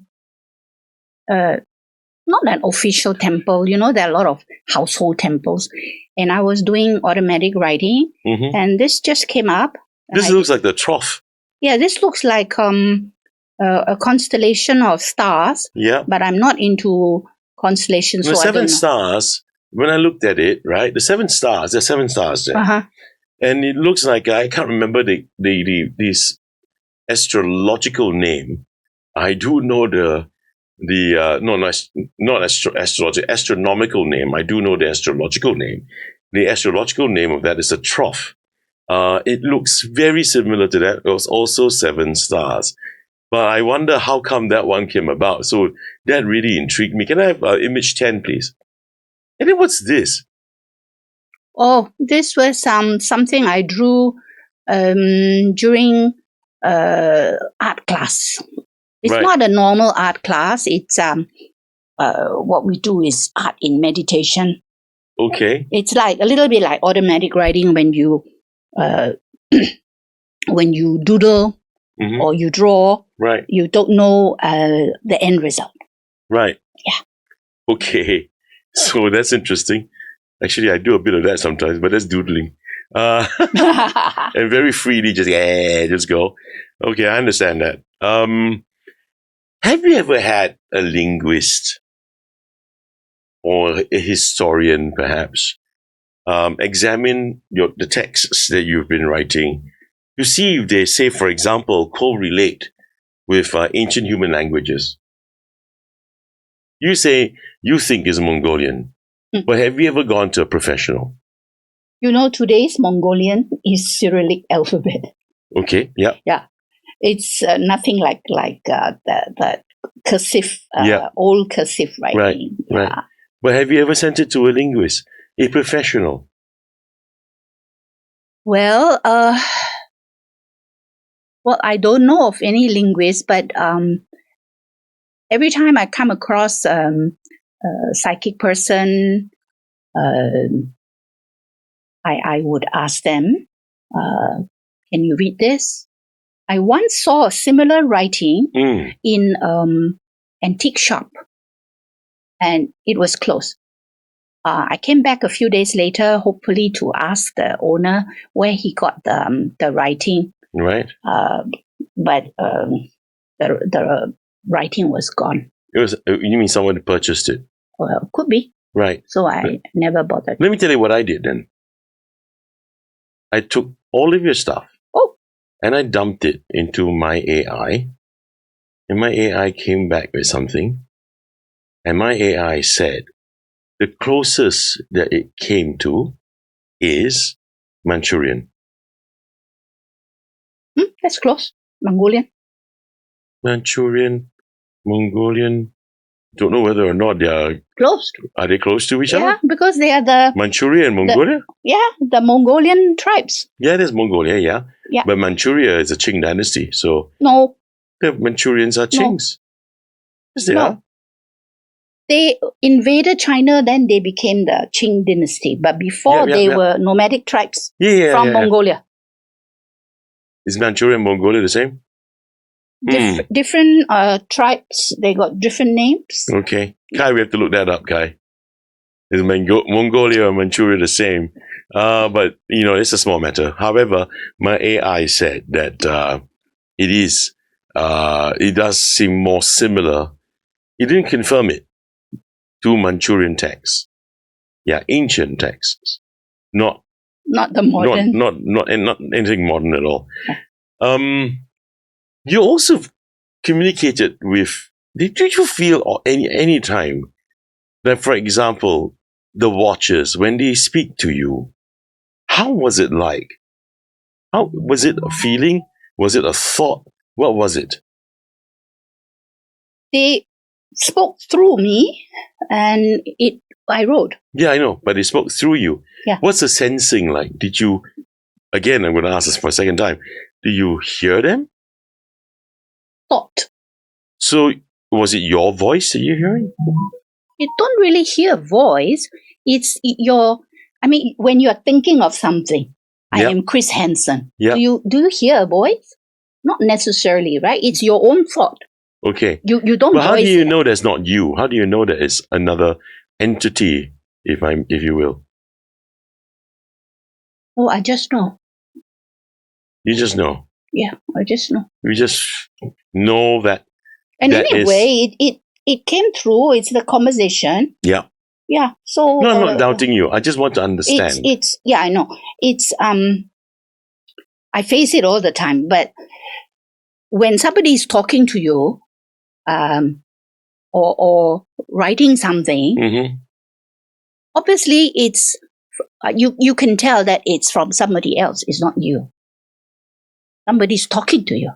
an official temple. You know, there are a lot of household temples. And I was doing automatic writing. Mm-hmm. And this just came up. This looks like the trough. Yeah, this looks like a constellation of stars. Yeah. But I'm not into constellations. The so seven stars, when I looked at it, right, the 7 stars, there's 7 stars there. Uh-huh. And it looks like, I can't remember this astrological name. I do know astronomical name. I do know the astrological name. The astrological name of that is a trough. It looks very similar to that. It was also 7 stars. But I wonder how come that one came about. So that really intrigued me. Can I have image 10, please? And then what's this? Oh, this was something I drew during art class. It's not a normal art class. It's what we do is art in meditation. Okay. It's like a little bit like automatic writing when you when you doodle or you draw. Right. You don't know the end result. Right. Yeah. Okay. So that's interesting. Actually, I do a bit of that sometimes, but that's doodling. And very freely, just go. Okay, I understand that. Have you ever had a linguist or a historian, perhaps, examine the texts that you've been writing to see if they, say, for example, correlate with ancient human languages? You say you think is Mongolian, but have you ever gone to a professional? You know, today's Mongolian is Cyrillic alphabet. Okay, yeah. Yeah. It's nothing like the cursive, old cursive writing. Right. But have you ever sent it to a linguist, a professional? Well, I don't know of any linguist, but every time I come across a psychic person, I would ask them, can you read this? I once saw a similar writing in antique shop, and it was closed. I came back a few days later, hopefully to ask the owner where he got the writing. Right. But the writing was gone. It was. You mean someone purchased it? Well, could be. Right. So I never bothered. Let me tell you what I did then. I took all of your stuff. And I dumped it into my AI. And my AI came back with something. And my AI said, the closest that it came to is Manchurian. That's close. Mongolian. Manchurian, Mongolian. Don't know whether or not they are close. Are they close to each other? Yeah, because they are the Manchuria and Mongolia. The Mongolian tribes. Yeah, there's Mongolia. Yeah. But Manchuria is a Qing dynasty, so no, the Manchurians are Qings. Yes, they are. They invaded China, then they became the Qing dynasty. But before they were nomadic tribes from Mongolia. Is Manchuria and Mongolia the same? Different tribes, they got different names. Okay. Kai, we have to look that up, Kai. Is Mongolia or Manchuria the same? But, it's a small matter. However, my AI said that it does seem more similar. It didn't confirm it to Manchurian texts. Yeah, ancient texts. Not the modern. Not anything modern at all. You also communicated with, did you feel any time that, for example, the watchers, when they speak to you, how was it like? How was it a feeling? Was it a thought? What was it? They spoke through me, and I wrote. Yeah, I know, but they spoke through you. Yeah. What's the sensing like? Did you, again, I'm going to ask this for a second time, do you hear them? Thought. So, was it your voice that you're hearing? You don't really hear voice. It's when you're thinking of something. I am Chris Henson. Yeah. Do you hear a voice? Not necessarily, right? It's your own thought. Okay. You don't. But how do voice you it. know that's not you? How do you know that it's another entity, if you will? Oh, I just know. You just know. Yeah, I just know. You just know that. And that anyway, it came through. It's the conversation. Yeah. Yeah. So No, I'm not doubting you. I just want to understand. It's yeah, I know. It's I face it all the time. But when somebody is talking to you, or writing something, Mm-hmm. obviously it's you can tell that it's from somebody else. It's not you. Somebody's talking to you.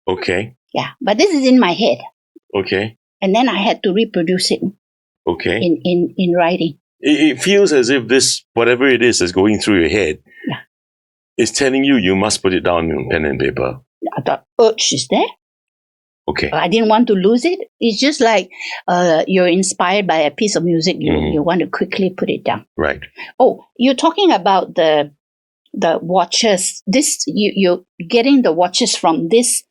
Okay. Yeah, but this is in my head. Okay. And then I had to reproduce it. Okay. In writing. It feels as if this, whatever it is that's going through your head, is telling you must put it down on pen and paper. The urge is there. Okay. I didn't want to lose it. It's just like you're inspired by a piece of music. You want to quickly put it down. Right. Oh, you're talking about the watches. This you're getting the watches from this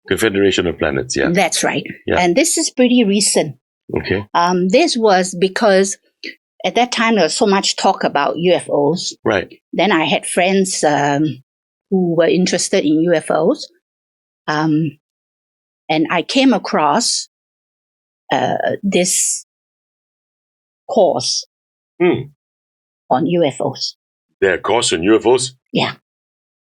Confederation of Planets. Yeah. That's right. Yeah. And this is pretty recent. Okay. This was because at that time there was so much talk about UFOs. Right. Then I had friends who were interested in UFOs. And I came across this course on UFOs. There are courses on UFOs? Yeah.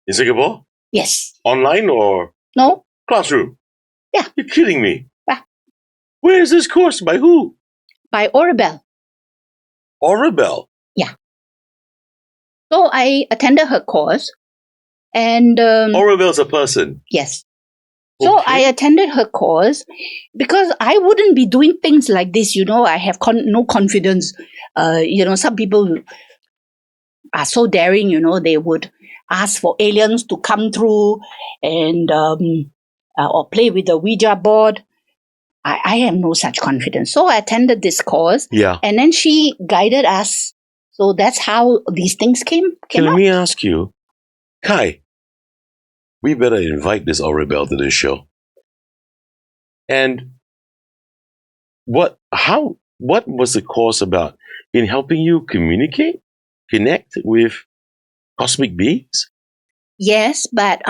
In Singapore? Yes. Online or? No. Classroom? Yeah. You're kidding me. Yeah. Where is this course? By who? By Orabel. Orabel? Yeah. So I attended her course. And Orabel's a person? Yes. So I attended her course because I wouldn't be doing things like this. I have no confidence. Some people are so daring, they would ask for aliens to come through and or play with the Ouija board. I have no such confidence. So I attended this course. Yeah. And then she guided us. So that's how these things came Let me ask you, Kai, we better invite this Orabel to this show. And what was the course about? In helping you connect with cosmic beings? Yes, but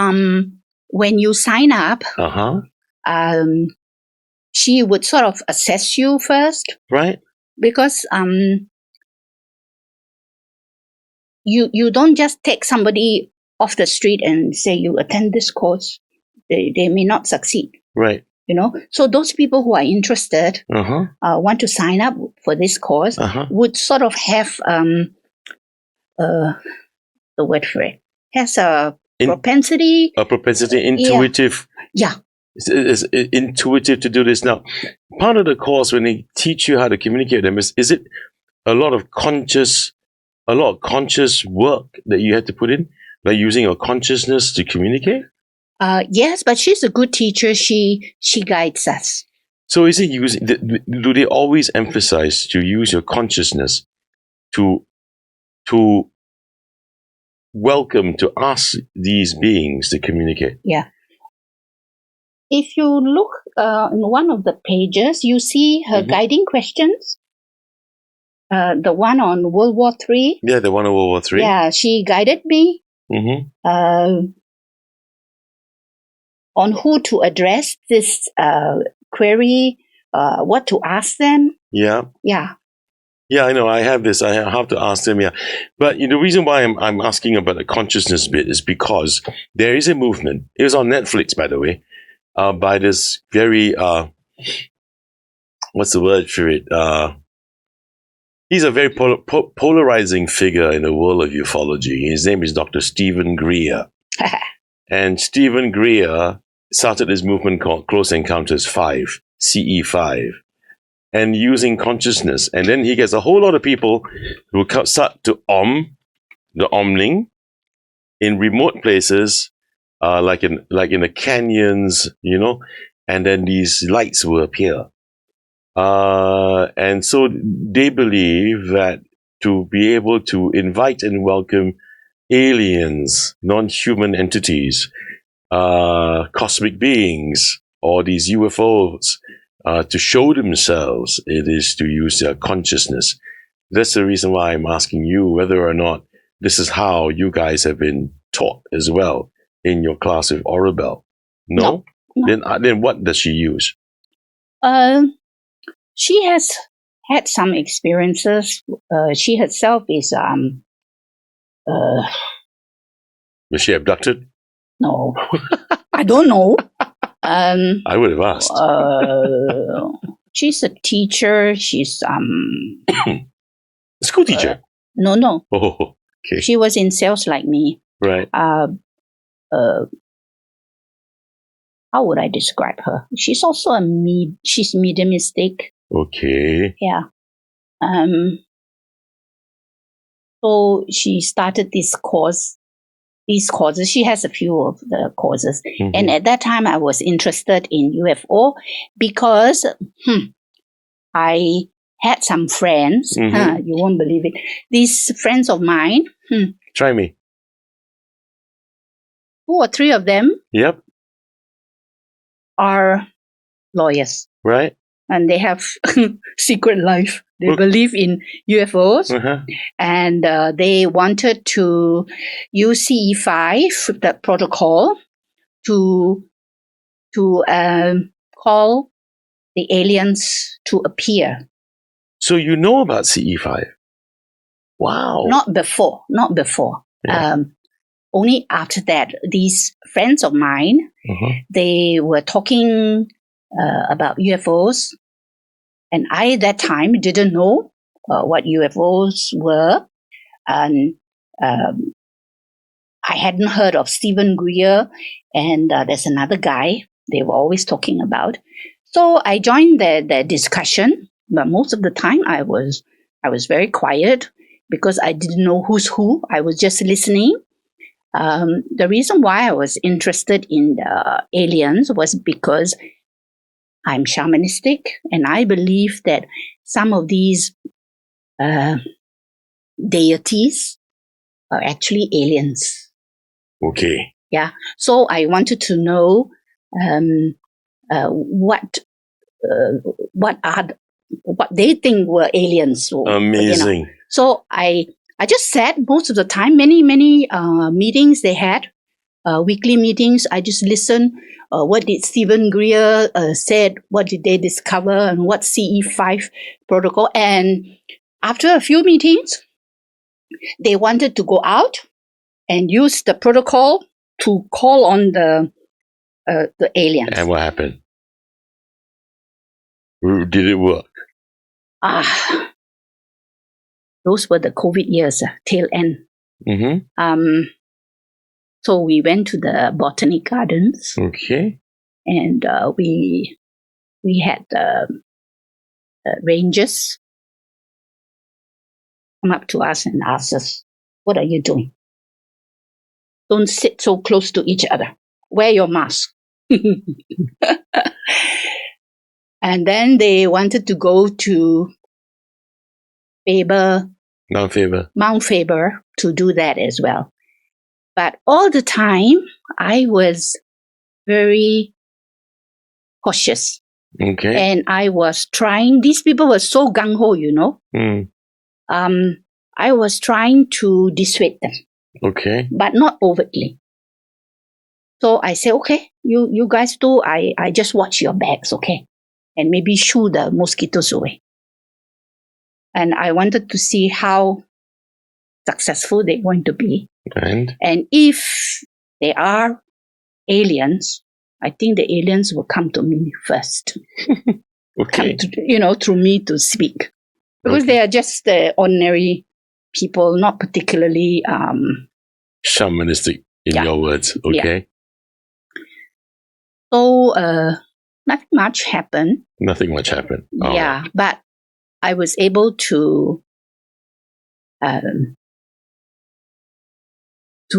when you sign up, she would sort of assess you first. Right. Because you don't just take somebody off the street and say you attend this course. They may not succeed. Right. So those people who are interested, want to sign up for this course, would sort of have the word for it, has a propensity. A propensity, intuitive. Yeah. It's intuitive to do this. Now, part of the course when they teach you how to communicate with them, is it a lot of conscious work that you had to put in, like using your consciousness to communicate? Yes, but she's a good teacher. She guides us. So is it do they always emphasize to use your consciousness to welcome, to ask these beings to communicate? Yeah. If you look in one of the pages, you see her guiding questions. The one on World War III. Yeah, the one on World War III. Yeah, she guided me on who to address this query, what to ask them. Yeah. Yeah. Yeah, I know. I have this. I have to ask them. Yeah, but the reason why I'm asking about the consciousness bit is because there is a movement. It was on Netflix, by the way, by this very what's the word for it? He's a very polarizing figure in the world of ufology. His name is Dr. Stephen Greer, and Stephen Greer started this movement called Close Encounters 5, CE5. And using consciousness. And then he gets a whole lot of people who start to the omning in remote places, like in the canyons, and then these lights will appear. And so they believe that to be able to invite and welcome aliens, non-human entities, cosmic beings or these UFOs to show themselves, it is to use their consciousness. That's the reason why I'm asking you whether or not this is how you guys have been taught as well in your class with Orabel. No? Then what does she use? She has had some experiences. She herself is Was she abducted? no, I don't know. I would have asked. She's a teacher. She's School teacher? No. Oh, okay. She was in sales like me. Right. How would I describe her? She's also she's mediumistic. Okay. Yeah. So she started these courses. She has a few of the courses. Mm-hmm. And at that time, I was interested in UFO because I had some friends. Mm-hmm. You won't believe it. These friends of mine. Try me. 2 or 3 of them. Yep. Are lawyers. Right. And they have secret life. They believe in UFOs. Uh-huh. And they wanted to use CE5, the protocol, to call the aliens to appear. So you know about CE5? Wow. Not before. Yeah. Only after that, these friends of mine, they were talking about UFOs. And I, at that time, didn't know what UFOs were. And I hadn't heard of Stephen Greer. And there's another guy they were always talking about. So I joined their discussion. But most of the time, I was very quiet because I didn't know who's who. I was just listening. The reason why I was interested in the aliens was because I'm shamanistic, and I believe that some of these deities are actually aliens. Okay. Yeah. So I wanted to know what they think were aliens. Amazing. You know. So I just sat most of the time. Many meetings they had. Weekly meetings, I just listened. What did Stephen Greer said? What did they discover? And what CE5 protocol? And after a few meetings, they wanted to go out and use the protocol to call on the aliens. And what happened? Did it work? Those were the COVID years, tail end. Mm-hmm. So we went to the botanic gardens. Okay. And we had rangers come up to us and ask us, "What are you doing? Don't sit so close to each other. Wear your mask." And then they wanted to go to Mount Faber to do that as well. But all the time, I was very cautious. Okay. And I was trying, these people were so gung-ho, you know. I was trying to dissuade them. Okay. But not overtly. So I said, okay, you guys do, I just watch your bags, okay? And maybe shoo the mosquitoes away. And I wanted to see how successful they're going to be. And if they are aliens, I think the aliens will come to me first. Okay. Come to, through me to speak. Because they are just ordinary people, not particularly shamanistic, in your words. Okay. Yeah. So nothing much happened. Nothing much happened. All right. But I was able to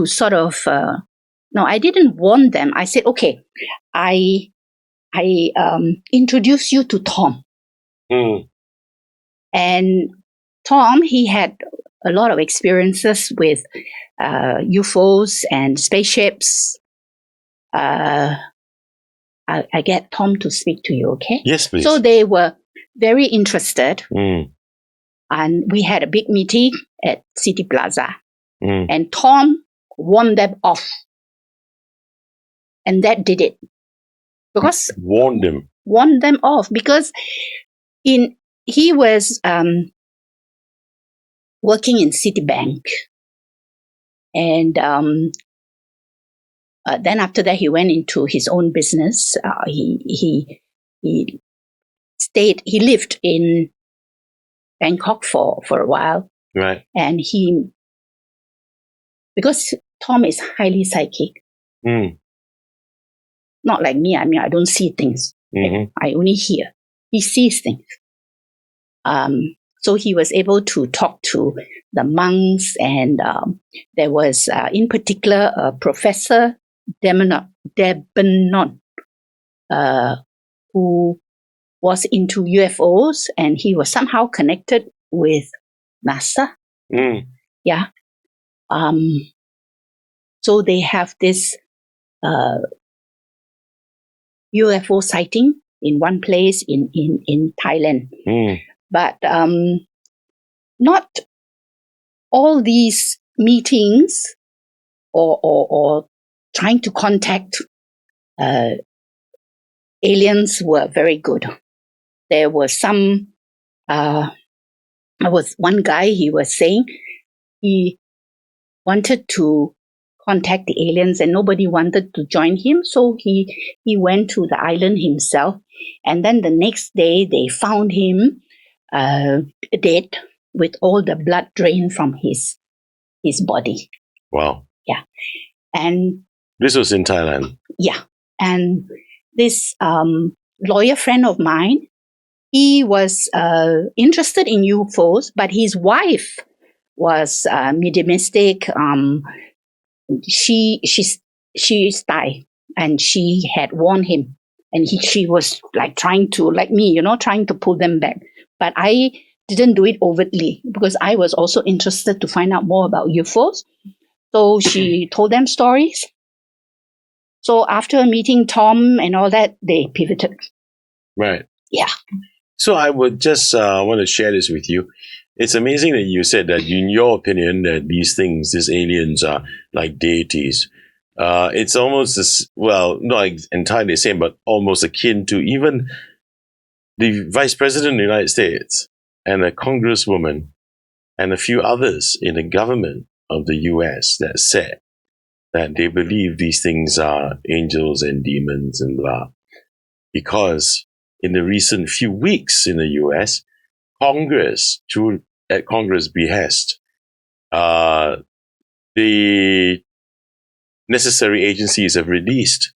sort of no, I didn't warn them. I said, okay, I introduce you to Tom. And Tom, he had a lot of experiences with UFOs and spaceships. I get Tom to speak to you, okay? Yes, please. So they were very interested, Mm. and we had a big meeting at City Plaza. Mm. And Tom warned them off. And that did it. Because Warned them off. Because he was working in Citibank. And then after that, he went into his own business. He lived in Bangkok for a while. Right. And because Tom is highly psychic. Mm. Not like me. I mean, I don't see things. Mm-hmm. I only hear. He sees things. So he was able to talk to the monks, and there was, in particular, Professor Debenon, who was into UFOs, and he was somehow connected with NASA. Mm. Yeah. So they have this UFO sighting in one place in Thailand. Mm. But not all these meetings or trying to contact aliens were very good. There was one guy, he was saying he wanted to contact the aliens and nobody wanted to join him. So he went to the island himself. And then the next day they found him dead with all the blood drained from his body. Wow. Yeah. And this was in Thailand. Yeah. And this lawyer friend of mine, he was interested in UFOs, but his wife was mediumistic. She's Thai, and she had warned him, and she was like trying to, like me, trying to pull them back. But I didn't do it overtly because I was also interested to find out more about UFOs. So she told them stories. So after meeting Tom and all that, they pivoted. Right. Yeah. So I would just want to share this with you. It's amazing that you said that, in your opinion, that these aliens are like deities. It's almost not entirely the same, but almost akin to even the Vice President of the United States and a Congresswoman and a few others in the government of the US that said that they believe these things are angels and demons and blah. Because in the recent few weeks in the US, Congress, at Congress' behest, the necessary agencies have released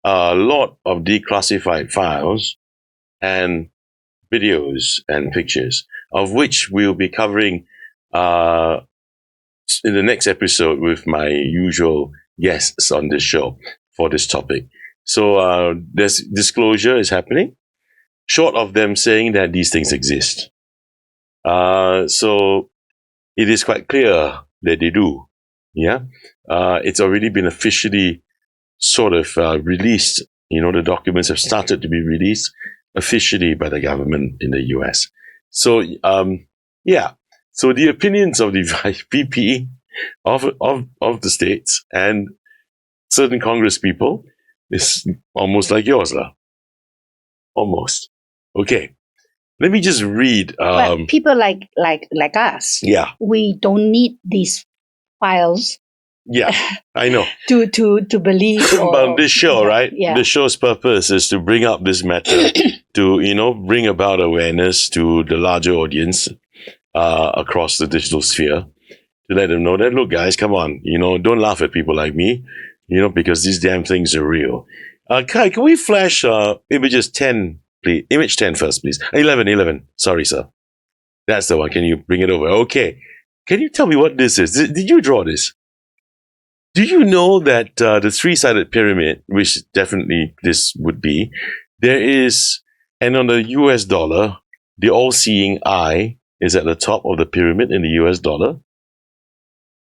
a lot of declassified files and videos and pictures, of which we'll be covering in the next episode with my usual guests on this show for this topic. So this disclosure is happening, short of them saying that these things exist. So it is quite clear that they do. Yeah, it's already been officially sort of released. The documents have started to be released officially by the government in the US. So yeah. So the opinions of the VP of the states and certain Congress people is almost like yours, lah. Almost. Okay. Let me just read. But people like us, yeah, we don't need these files. Yeah, I know. to believe. But this show, right? Yeah. The show's purpose is to bring up this matter, to bring about awareness to the larger audience across the digital sphere, to let them know that, look, guys, come on, don't laugh at people like me, because these damn things are real. Kai, can we flash images 10, please? Image 10 first, please. 11. Sorry, sir. That's the one. Can you bring it over? Okay. Can you tell me what this is? Did you draw this? Do you know that the three-sided pyramid, which definitely this would be, there is, and on the US dollar, the all-seeing eye is at the top of the pyramid in the US dollar.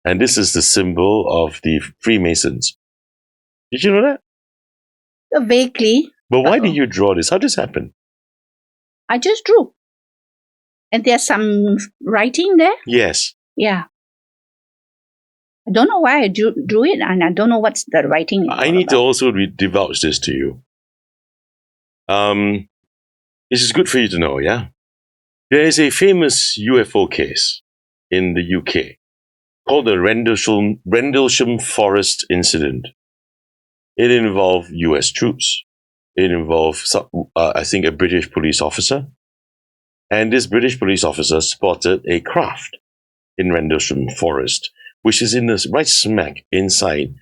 And this is the symbol of the Freemasons. Did you know that? Vaguely. But why did you draw this? How did this happen? I just drew. And there's some writing there? Yes. Yeah. I don't know why I drew it, and I don't know what's the writing. I need to also divulge this to you. This is good for you to know, yeah? There is a famous UFO case in the UK called the Rendlesham Forest Incident. It involved US troops. It involved, I think, a British police officer. And this British police officer spotted a craft in Rendlesham Forest, which is in the right smack inside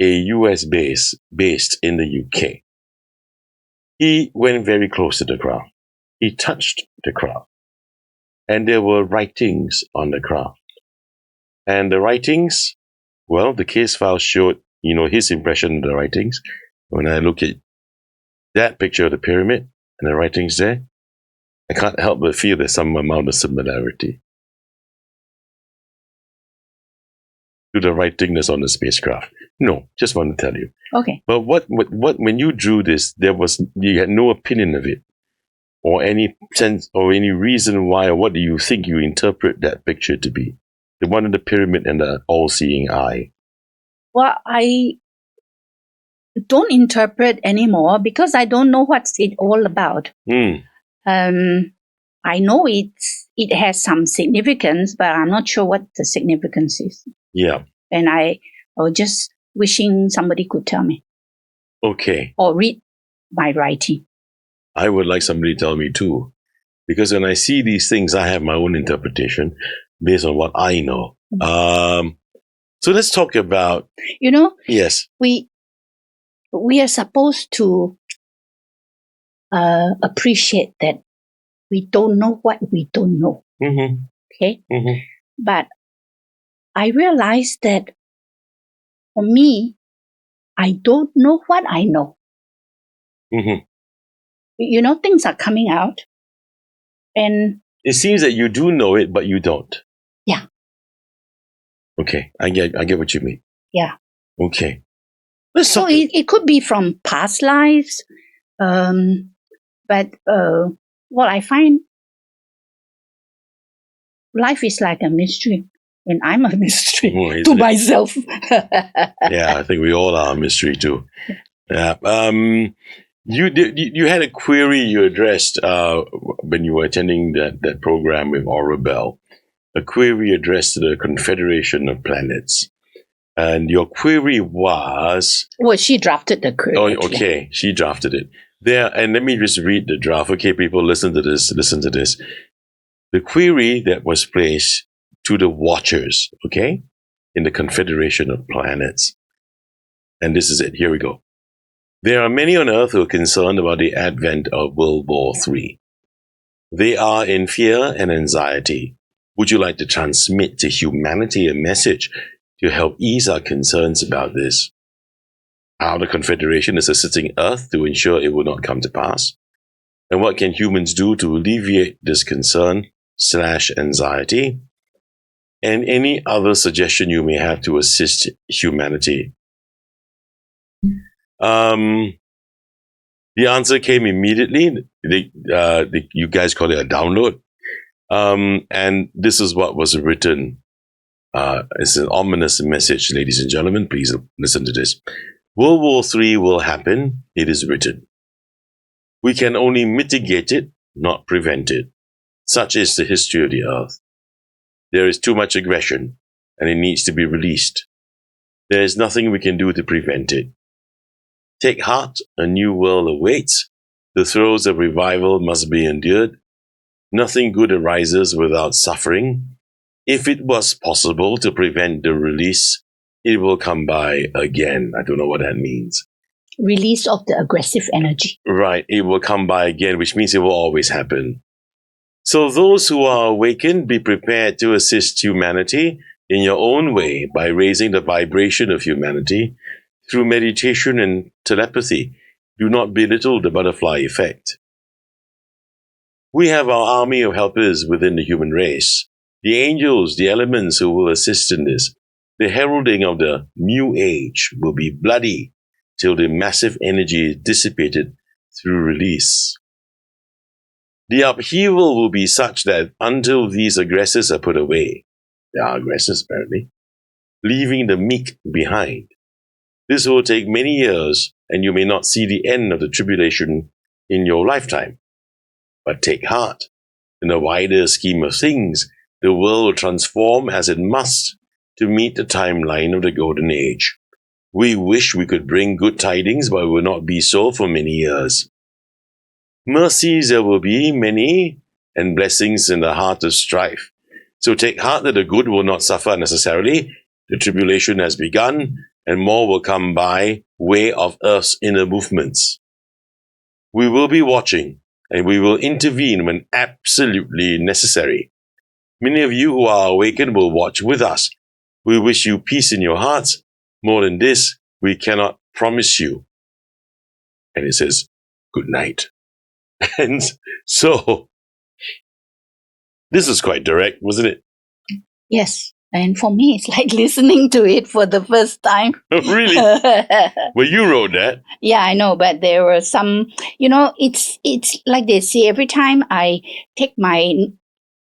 a US base based in the UK. He went very close to the craft. He touched the craft. And there were writings on the craft. And the writings, well, the case file showed, his impression of the writings. When I look at that picture of the pyramid and the writings there, I can't help but feel there's some amount of similarity to the writing that's on the spacecraft. No, just want to tell you. Okay. But what when you drew this, you had no opinion of it, or any sense or any reason why, or what do you think you interpret that picture to be? The one in the pyramid and the all-seeing eye. Well, I don't interpret anymore because I don't know what's it all about. I know it has some significance, but I'm not sure what the significance is. Yeah. And I was just wishing somebody could tell me. Okay. Or read my writing. I would like somebody to tell me too. Because when I see these things, I have my own interpretation based on what I know. So let's talk about... Yes. We are supposed to appreciate that we don't know what we don't know. Mm-hmm. Okay? Mm-hmm. But I realized that for me, I don't know what I know. Mm-hmm. Things are coming out. And it seems that you do know it, but you don't. Yeah. Okay, I get what you mean. Yeah. Okay. So it could be from past lives, but I find life is like a mystery, and I'm a mystery to myself. Yeah, I think we all are a mystery too. Yeah. You had a query you addressed when you were attending that program with Aura Bell. A query addressed to the Confederation of Planets. And your query was... Well, she drafted the query. Oh, okay. She drafted it. There, and let me just read the draft. Okay, people, listen to this. The query that was placed to the Watchers, okay, in the Confederation of Planets. And this is it. Here we go. There are many on Earth who are concerned about the advent of World War III. They are in fear and anxiety. Would you like to transmit to humanity a message to help ease our concerns about this? How the Confederation is assisting Earth to ensure it will not come to pass? And what can humans do to alleviate this concern/anxiety? And any other suggestion you may have to assist humanity. The answer came immediately. You guys call it a download. And this is what was written. It's an ominous message, ladies and gentlemen. Please listen to this. World War III will happen. It is written. We can only mitigate it, not prevent it. Such is the history of the Earth. There is too much aggression, and it needs to be released. There is nothing we can do to prevent it. Take heart, a new world awaits. The throes of revival must be endured. Nothing good arises without suffering. If it was possible to prevent the release, it will come by again. I don't know what that means. Release of the aggressive energy. Right. It will come by again, which means it will always happen. So those who are awakened, be prepared to assist humanity in your own way by raising the vibration of humanity through meditation and telepathy. Do not belittle the butterfly effect. We have our army of helpers within the human race. The angels, the elements who will assist in this. The heralding of the new age will be bloody, till the massive energy is dissipated through release. The upheaval will be such that until these aggressors are put away, they are aggressors apparently, leaving the meek behind. This will take many years, and you may not see the end of the tribulation in your lifetime. But take heart. In the wider scheme of things, the world will transform as it must to meet the timeline of the Golden Age. We wish we could bring good tidings, but it will not be so for many years. Mercies there will be many, and blessings in the heart of strife. So take heart that the good will not suffer necessarily. The tribulation has begun, and more will come by way of Earth's inner movements. We will be watching, and we will intervene when absolutely necessary. Many of you who are awakened will watch with us. We wish you peace in your hearts. More than this, we cannot promise you. And it says, good night. And so, this was quite direct, wasn't it? Yes. And for me, it's like listening to it for the first time. Really? Well, you wrote that. Yeah, I know, but there were some, it's like they say, every time I take my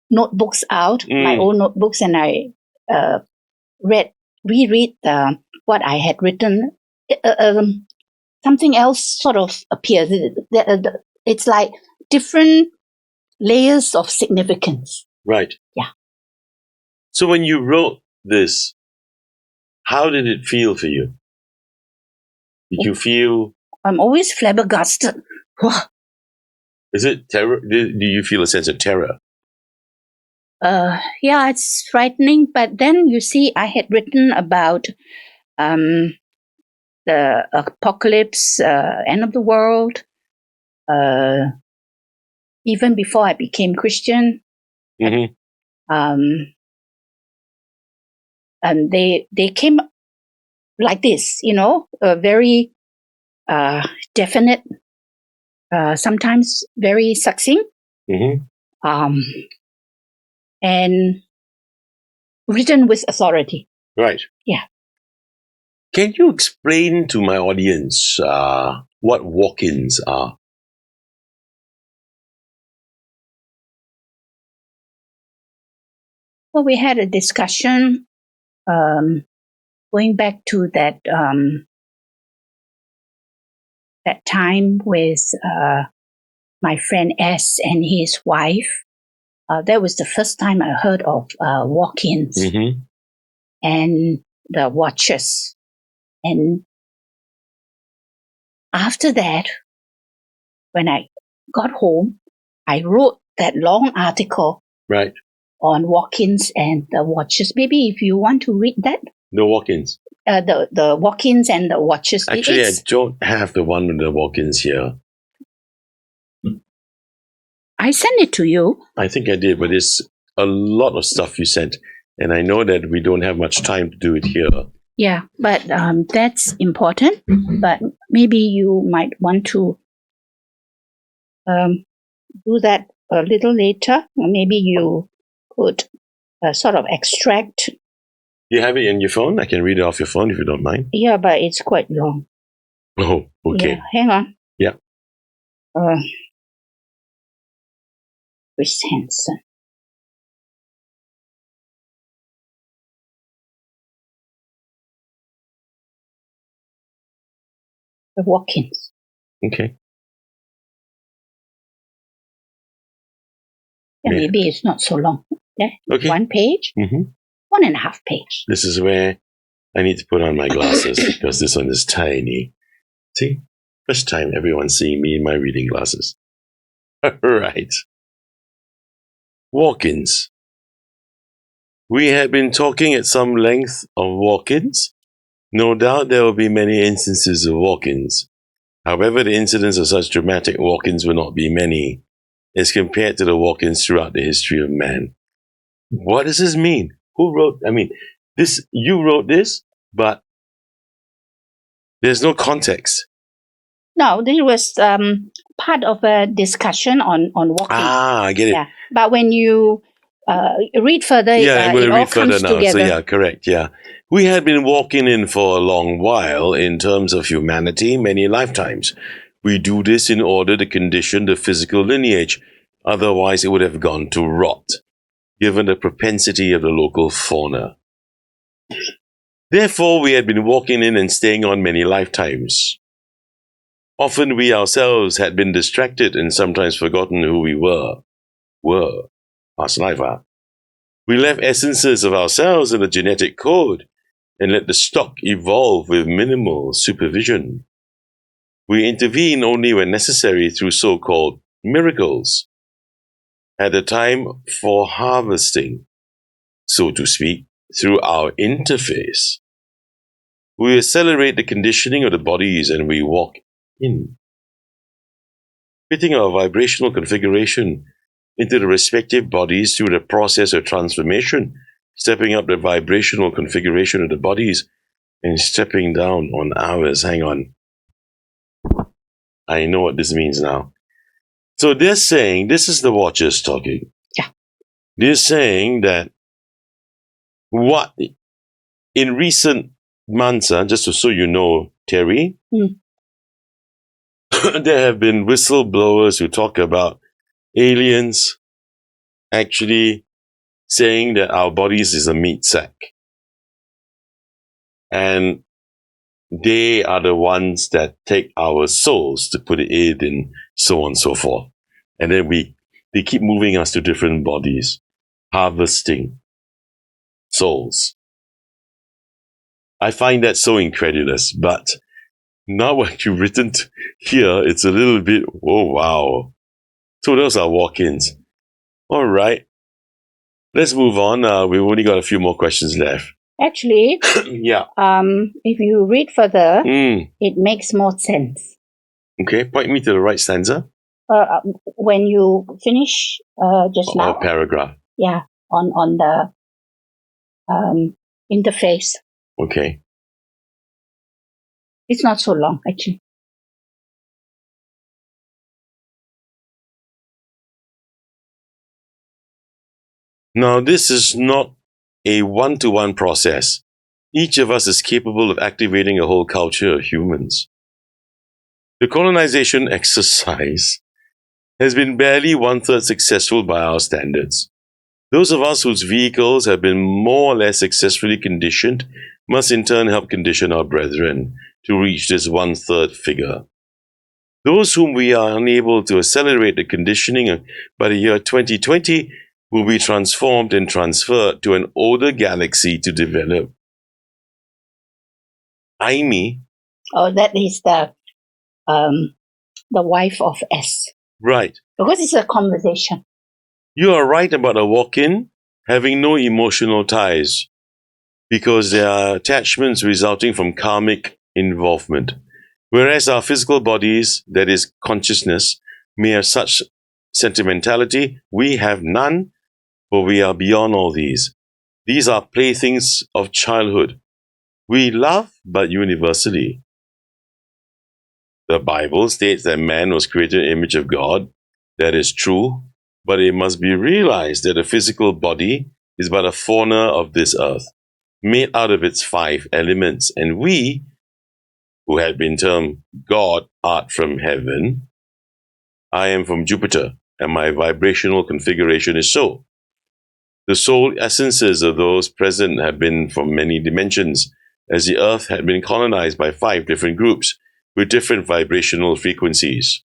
notebooks out, my old notebooks, and I reread what I had written, something else sort of appears. It's like different layers of significance. Right. Yeah. So when you wrote this, how did it feel for you? Did you feel... I'm always flabbergasted. Is it terror? Do you feel a sense of terror? Yeah, it's frightening. But then, you see, I had written about the apocalypse, end of the world, even before I became Christian. Mm-hmm. And they came like this, very definite, sometimes very succinct, and written with authority. Right. Yeah. Can you explain to my audience what walk-ins are? Well, we had a discussion going back to that time with my friend S and his wife. That was the first time I heard of walk-ins and the watchers. And after that, when I got home, I wrote that long article on walk-ins and the watchers. Maybe if you want to read that. The walk-ins. The walk-ins and the watchers. Actually, I don't have the one with the walk-ins here. I sent it to you. I think I did, but it's a lot of stuff you sent. And I know that we don't have much time to do it here. Yeah, but that's important. But maybe you might want to do that a little later. Or maybe you could sort of extract. You have it in your phone? I can read it off your phone if you don't mind. Yeah, but it's quite long. Oh, okay. Yeah, hang on. Yeah. With Henson. The walk-ins. Okay. Yeah, maybe it's not so long. Yeah. Okay. 1 page. 1.5 page. This is where I need to put on my glasses because this one is tiny. See? First time everyone's seeing me in my reading glasses. All right. Walk-ins. We have been talking at some length of walk-ins. No doubt there will be many instances of walk-ins. However, the incidents of such dramatic walk-ins will not be many as compared to the walk-ins throughout the history of man. What does this mean? Who wrote? You wrote this, but there's no context. No, this was part of a discussion on walk-ins. I get it. Yeah, but when you read further. Yeah, It we'll all read further comes now. together. So yeah, correct. Yeah. We had been walking in for a long while in terms of humanity, many lifetimes. We do this in order to condition the physical lineage. Otherwise, it would have gone to rot, given the propensity of the local fauna. Therefore, we had been walking in and staying on many lifetimes. Often we ourselves had been distracted and sometimes forgotten who we were. Past life, huh? We left essences of ourselves in the genetic code and let the stock evolve with minimal supervision. We intervene only when necessary through so-called miracles. At the time for harvesting, so to speak, through our interface, we accelerate the conditioning of the bodies and we walk in, fitting our vibrational configuration into the respective bodies through the process of transformation, stepping up the vibrational configuration of the bodies and stepping down on ours. Hang on. I know what this means now. So they're saying, this is the Watchers talking. Yeah. They're saying that what in recent months, just so you know, Terry, there have been whistleblowers who talk about aliens actually saying that our bodies is a meat sack. And they are the ones that take our souls to put it in and so on and so forth. And then they keep moving us to different bodies, harvesting souls. I find that so incredulous, but now what you've written here, it's a little bit, oh wow. So those are walk-ins. All right. Let's move on. We've only got a few more questions left. Actually, Yeah. if you read further, it makes more sense. Okay, point me to the right stanza. When you finish just now. Or paragraph. Yeah, on the interface. Okay. It's not so long, actually. Now, this is not a one-to-one process. Each of us is capable of activating a whole culture of humans. The colonization exercise has been barely one-third successful by our standards. Those of us whose vehicles have been more or less successfully conditioned must in turn help condition our brethren to reach this one-third figure. Those whom we are unable to accelerate the conditioning by the year 2020 will be transformed and transferred to an older galaxy to develop. Amy. Oh, that is the wife of S. Right. Because it's a conversation. You are right about a walk-in having no emotional ties because there are attachments resulting from karmic involvement. Whereas our physical bodies, that is consciousness, may have such sentimentality, we have none, for we are beyond all these. These are playthings of childhood. We love, but universally. The Bible states that man was created in the image of God. That is true, but it must be realized that the physical body is but a fauna of this earth, made out of its 5 elements, and we, who had been termed God, art from heaven, I am from Jupiter, and my vibrational configuration is so. The soul essences of those present have been from many dimensions, as the earth had been colonized by 5 different groups with different vibrational frequencies.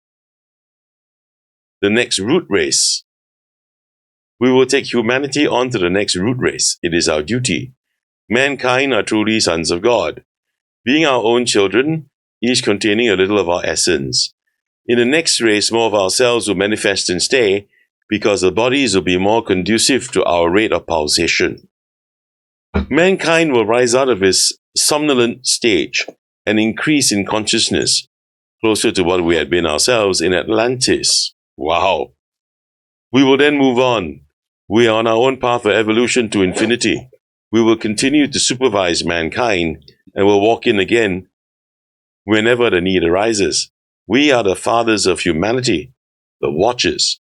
The next root race. We will take humanity on to the next root race. It is our duty. Mankind are truly sons of God, being our own children, each containing a little of our essence. In the next race, more of ourselves will manifest and stay, because the bodies will be more conducive to our rate of pulsation. Mankind will rise out of its somnolent stage and increase in consciousness, closer to what we had been ourselves in Atlantis. Wow. We will then move on. We are on our own path of evolution to infinity. We will continue to supervise mankind and will walk in again whenever the need arises. We are the fathers of humanity, the Watchers.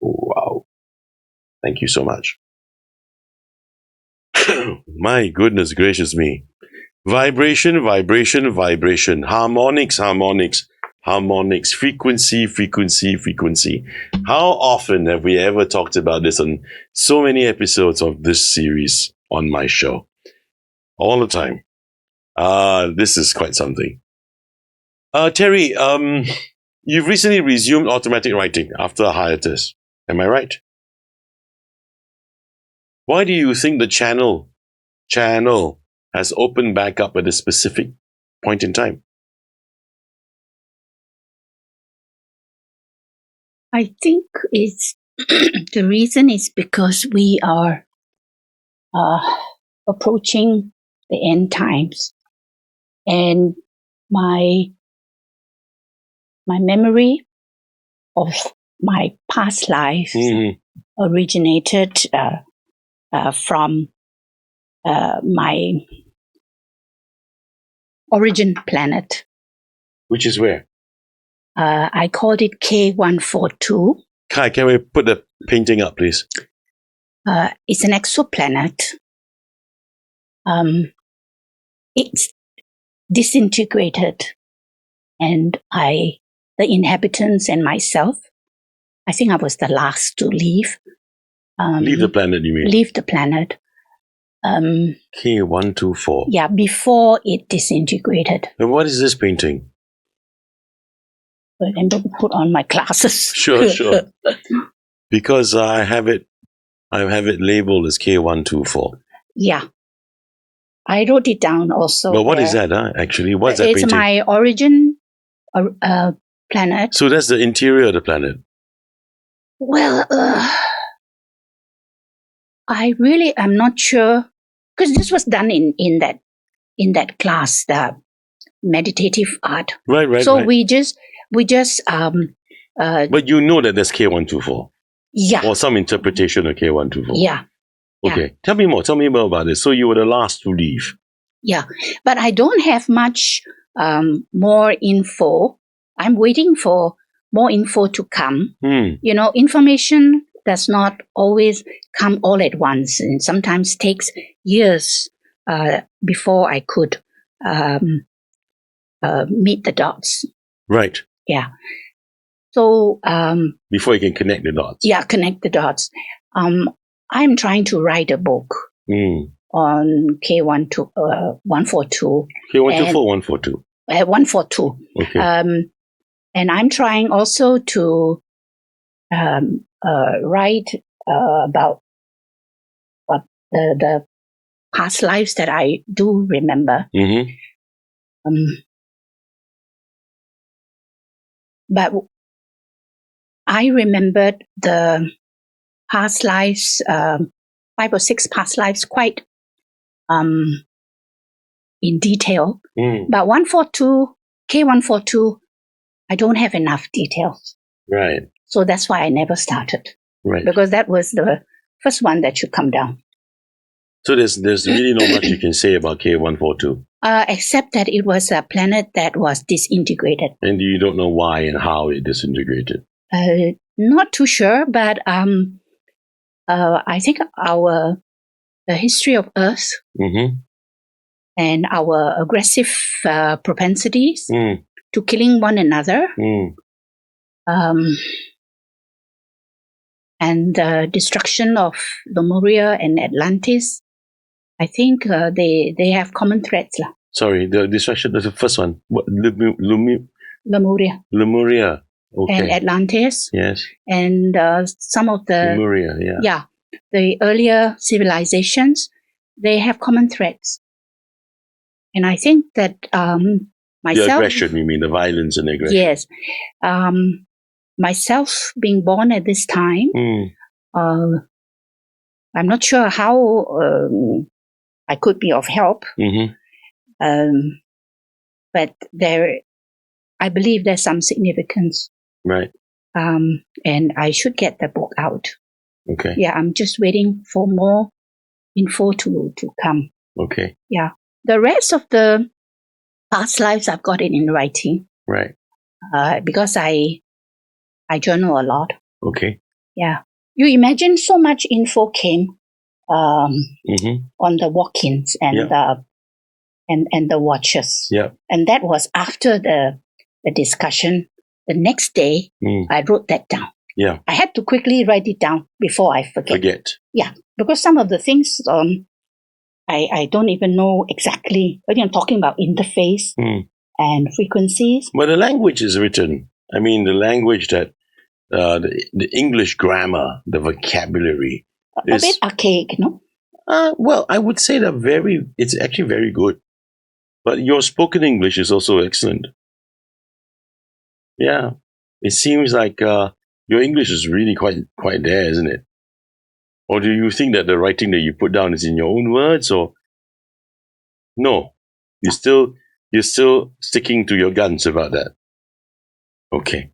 Wow. Thank you so much. My goodness gracious me. Vibration, vibration, vibration. Harmonics, harmonics, harmonics. Frequency, frequency, frequency. How often have we ever talked about this on so many episodes of this series on my show? All the time. This is quite something. Terrie, you've recently resumed automatic writing after a hiatus. Am I right? Why do you think the channel has opened back up at a specific point in time? I think it's the reason is because we are approaching the end times, and my memory of my past life originated from my origin planet. Which is where? I called it K142. Kai, can we put the painting up, please? It's an exoplanet. It's disintegrated, and the inhabitants and myself, I think I was the last to leave. Leave the planet, you mean? Leave the planet. K124. Yeah, before it disintegrated. And what is this painting? But I'm going to put on my glasses. Sure. Because I have it labeled as K124. Yeah. I wrote it down also. But what is that, actually? What's that painting? It's my origin planet. So that's the interior of the planet. Well, I really am not sure, because this was done in that class, the meditative art. Right. So right. we just But you know that there's K124. Yeah. Or some interpretation of K124. Yeah. Okay. Yeah. Tell me more about this. So you were the last to leave. Yeah. But I don't have much more info. I'm waiting for more info to come. You know, information does not always come all at once, and sometimes takes years before I could meet the dots. Right. Yeah. So before you can connect the dots. Yeah, connect the dots. I'm trying to write a book on K142. K142, 142. 142. Okay. And I'm trying also to write about what the past lives that I do remember. But I remembered the past lives, 5 or 6 past lives, quite in detail. But K142, I don't have enough details. Right. So that's why I never started. Right. Because that was the first one that should come down. So there's really not much you can say about K142. Except that it was a planet that was disintegrated. And you don't know why and how it disintegrated? Not too sure, but I think the history of Earth and our aggressive propensities to killing one another and the destruction of Lemuria and Atlantis, I think they have common threads. Sorry, the destruction is the first one. What, Lemuria. Lemuria. Okay. And Atlantis. Yes. And some of the... Lemuria, yeah. Yeah. The earlier civilizations, they have common threads. And I think that myself... The aggression, you mean, the violence and aggression. Yes. Myself being born at this time, I'm not sure how I could be of help. But I believe there's some significance. Right. And I should get the book out. Okay. Yeah, I'm just waiting for more info to come. Okay. Yeah. The rest of the past lives, I've got it in writing. Right. Because I journal a lot. Okay. Yeah. You imagine so much info came on the walk-ins and the watchers. Yeah. And that was after the discussion. The next day, I wrote that down. Yeah. I had to quickly write it down before I forget. Yeah, because some of the things I don't even know exactly. But I'm talking about interface and frequencies. But the language is written. I mean, the language that the English grammar, the vocabulary is a bit archaic, no? Well, I would say that it's actually very good. But your spoken English is also excellent. Yeah. It seems like your English is really quite there, isn't it? Or do you think that the writing that you put down is in your own words, or no? You're still sticking to your guns about that. Okay.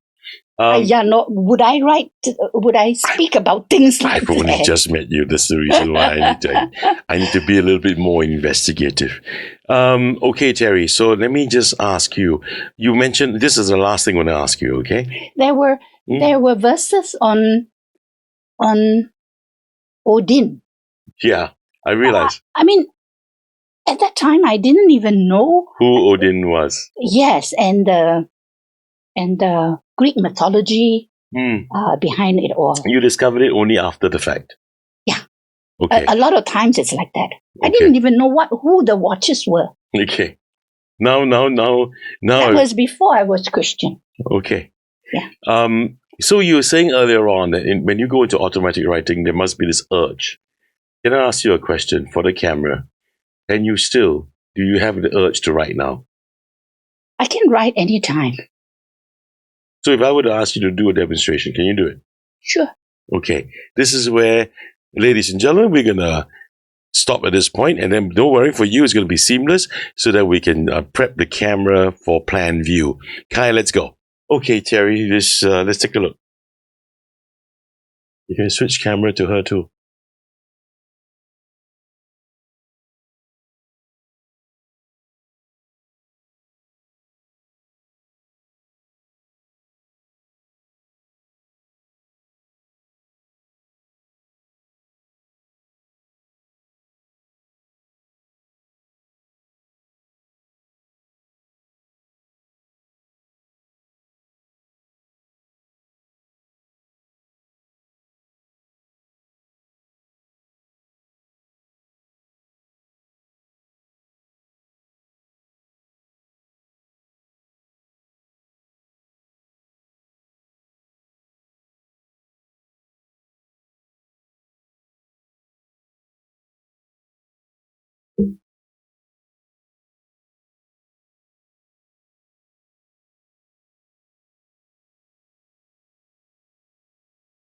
No. Would I speak about things like that? I've only just met you. That's the reason why I need to be a little bit more investigative. Okay, Terrie. So let me just ask you. You mentioned this is the last thing I want to ask you. Okay. There were verses on Odin. Yeah, I realized. I mean, at that time, I didn't even know who Odin was. Yes, and the Greek mythology behind it all. You discovered it only after the fact. Yeah. Okay. A lot of times it's like that. I didn't even know who the watchers were. Okay. Now. That was before I was Christian. Okay. Yeah. So you were saying earlier on that when you go into automatic writing, there must be this urge. Can I ask you a question for the camera? Do you have the urge to write now? I can write anytime. So if I were to ask you to do a demonstration, can you do it? Sure. Okay. This is where, ladies and gentlemen, we're going to stop at this point, and then don't worry, for you, it's going to be seamless so that we can prep the camera for plan view. Kai, let's go. Okay, Terrie, let's take a look. You can switch camera to her too.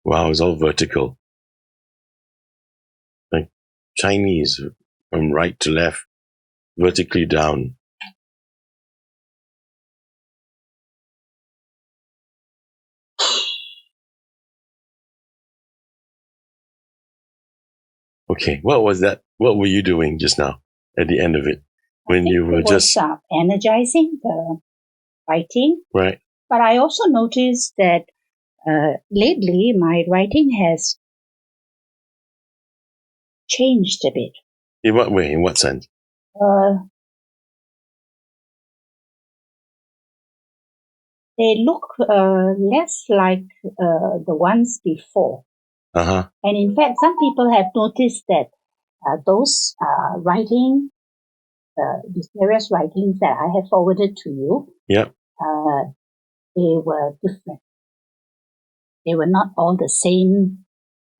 Wow, it's all vertical. Like Chinese, from right to left, vertically down. Okay, what was that? What were you doing just now at the end of it? When you were just energizing the writing. Right. But I also noticed that lately my writing has changed a bit. In what way? In what sense? They look less like the ones before. Uh-huh. And in fact, some people have noticed that those writing, these various writings that I have forwarded to you, Yep. They were different. They were not all the same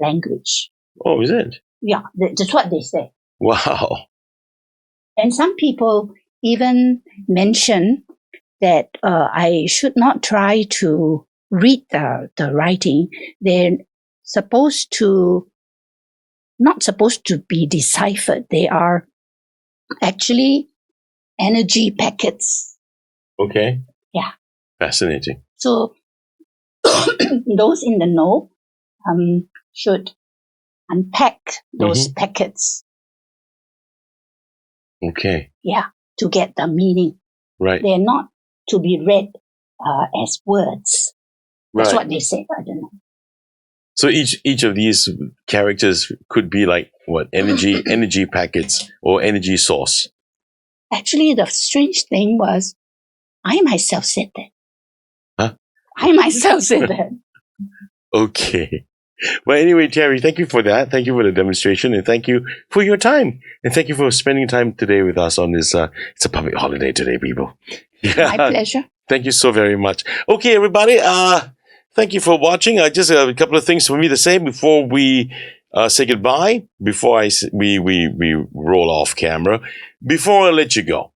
language. Oh, is it? Yeah, that's what they say. Wow. And some people even mention that I should not try to read the writing. They're not supposed to be deciphered. They are actually energy packets. Okay. Yeah. Fascinating. So those in the know should unpack those packets. Okay. Yeah, to get the meaning. Right. They're not to be read as words. That's right. what they say. I don't know. So each of these characters could be like what, energy packets or energy source. Actually, the strange thing was, I myself said that. Huh? I myself said that. Okay. Well, anyway, Terrie, thank you for that. Thank you for the demonstration, and thank you for your time. And thank you for spending time today with us on this. It's a public holiday today, people. My pleasure. Thank you so very much. Okay, everybody. Thank you for watching. Just a couple of things for me to say before we say goodbye. Before we roll off camera. Before I let you go,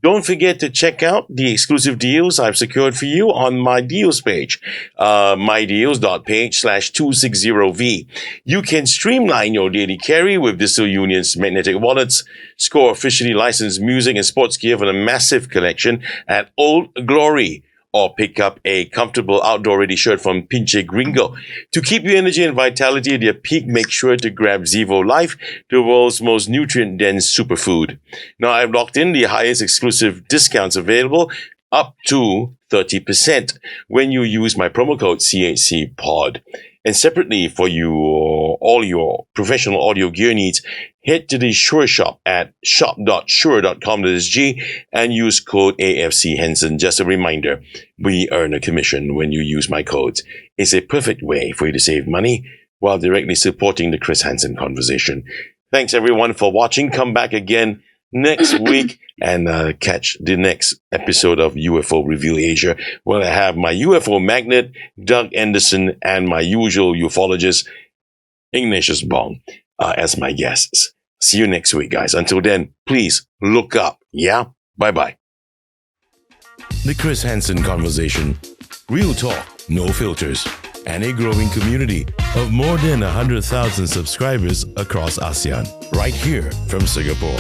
don't forget to check out the exclusive deals I've secured for you on my deals page, mydeals.page/260V. You can streamline your daily carry with Digital Union's magnetic wallets, score officially licensed music and sports gear from a massive collection at Old Glory, or pick up a comfortable outdoor-ready shirt from Pinche Gringo. To keep your energy and vitality at their peak, make sure to grab Zevo Life, the world's most nutrient-dense superfood. Now, I've locked in the highest exclusive discounts available, up to 30% when you use my promo code CHCPOD. And separately, for all your professional audio gear needs, head to the Shure Shop at shop.shure.com.sg and use code AFC Henson. Just a reminder, we earn a commission when you use my codes. It's a perfect way for you to save money while directly supporting the Chris Hansen Conversation. Thanks, everyone, for watching. Come back again next week and catch the next episode of UFO Reveal Asia, where I have my UFO magnet, Doug Anderson, and my usual ufologist, Ignatius Bong, as my guests. See you next week, guys. Until then, please look up. Yeah? Bye-bye. The Chris Hansen Conversation. Real talk, no filters, and a growing community of more than 100,000 subscribers across ASEAN, right here from Singapore.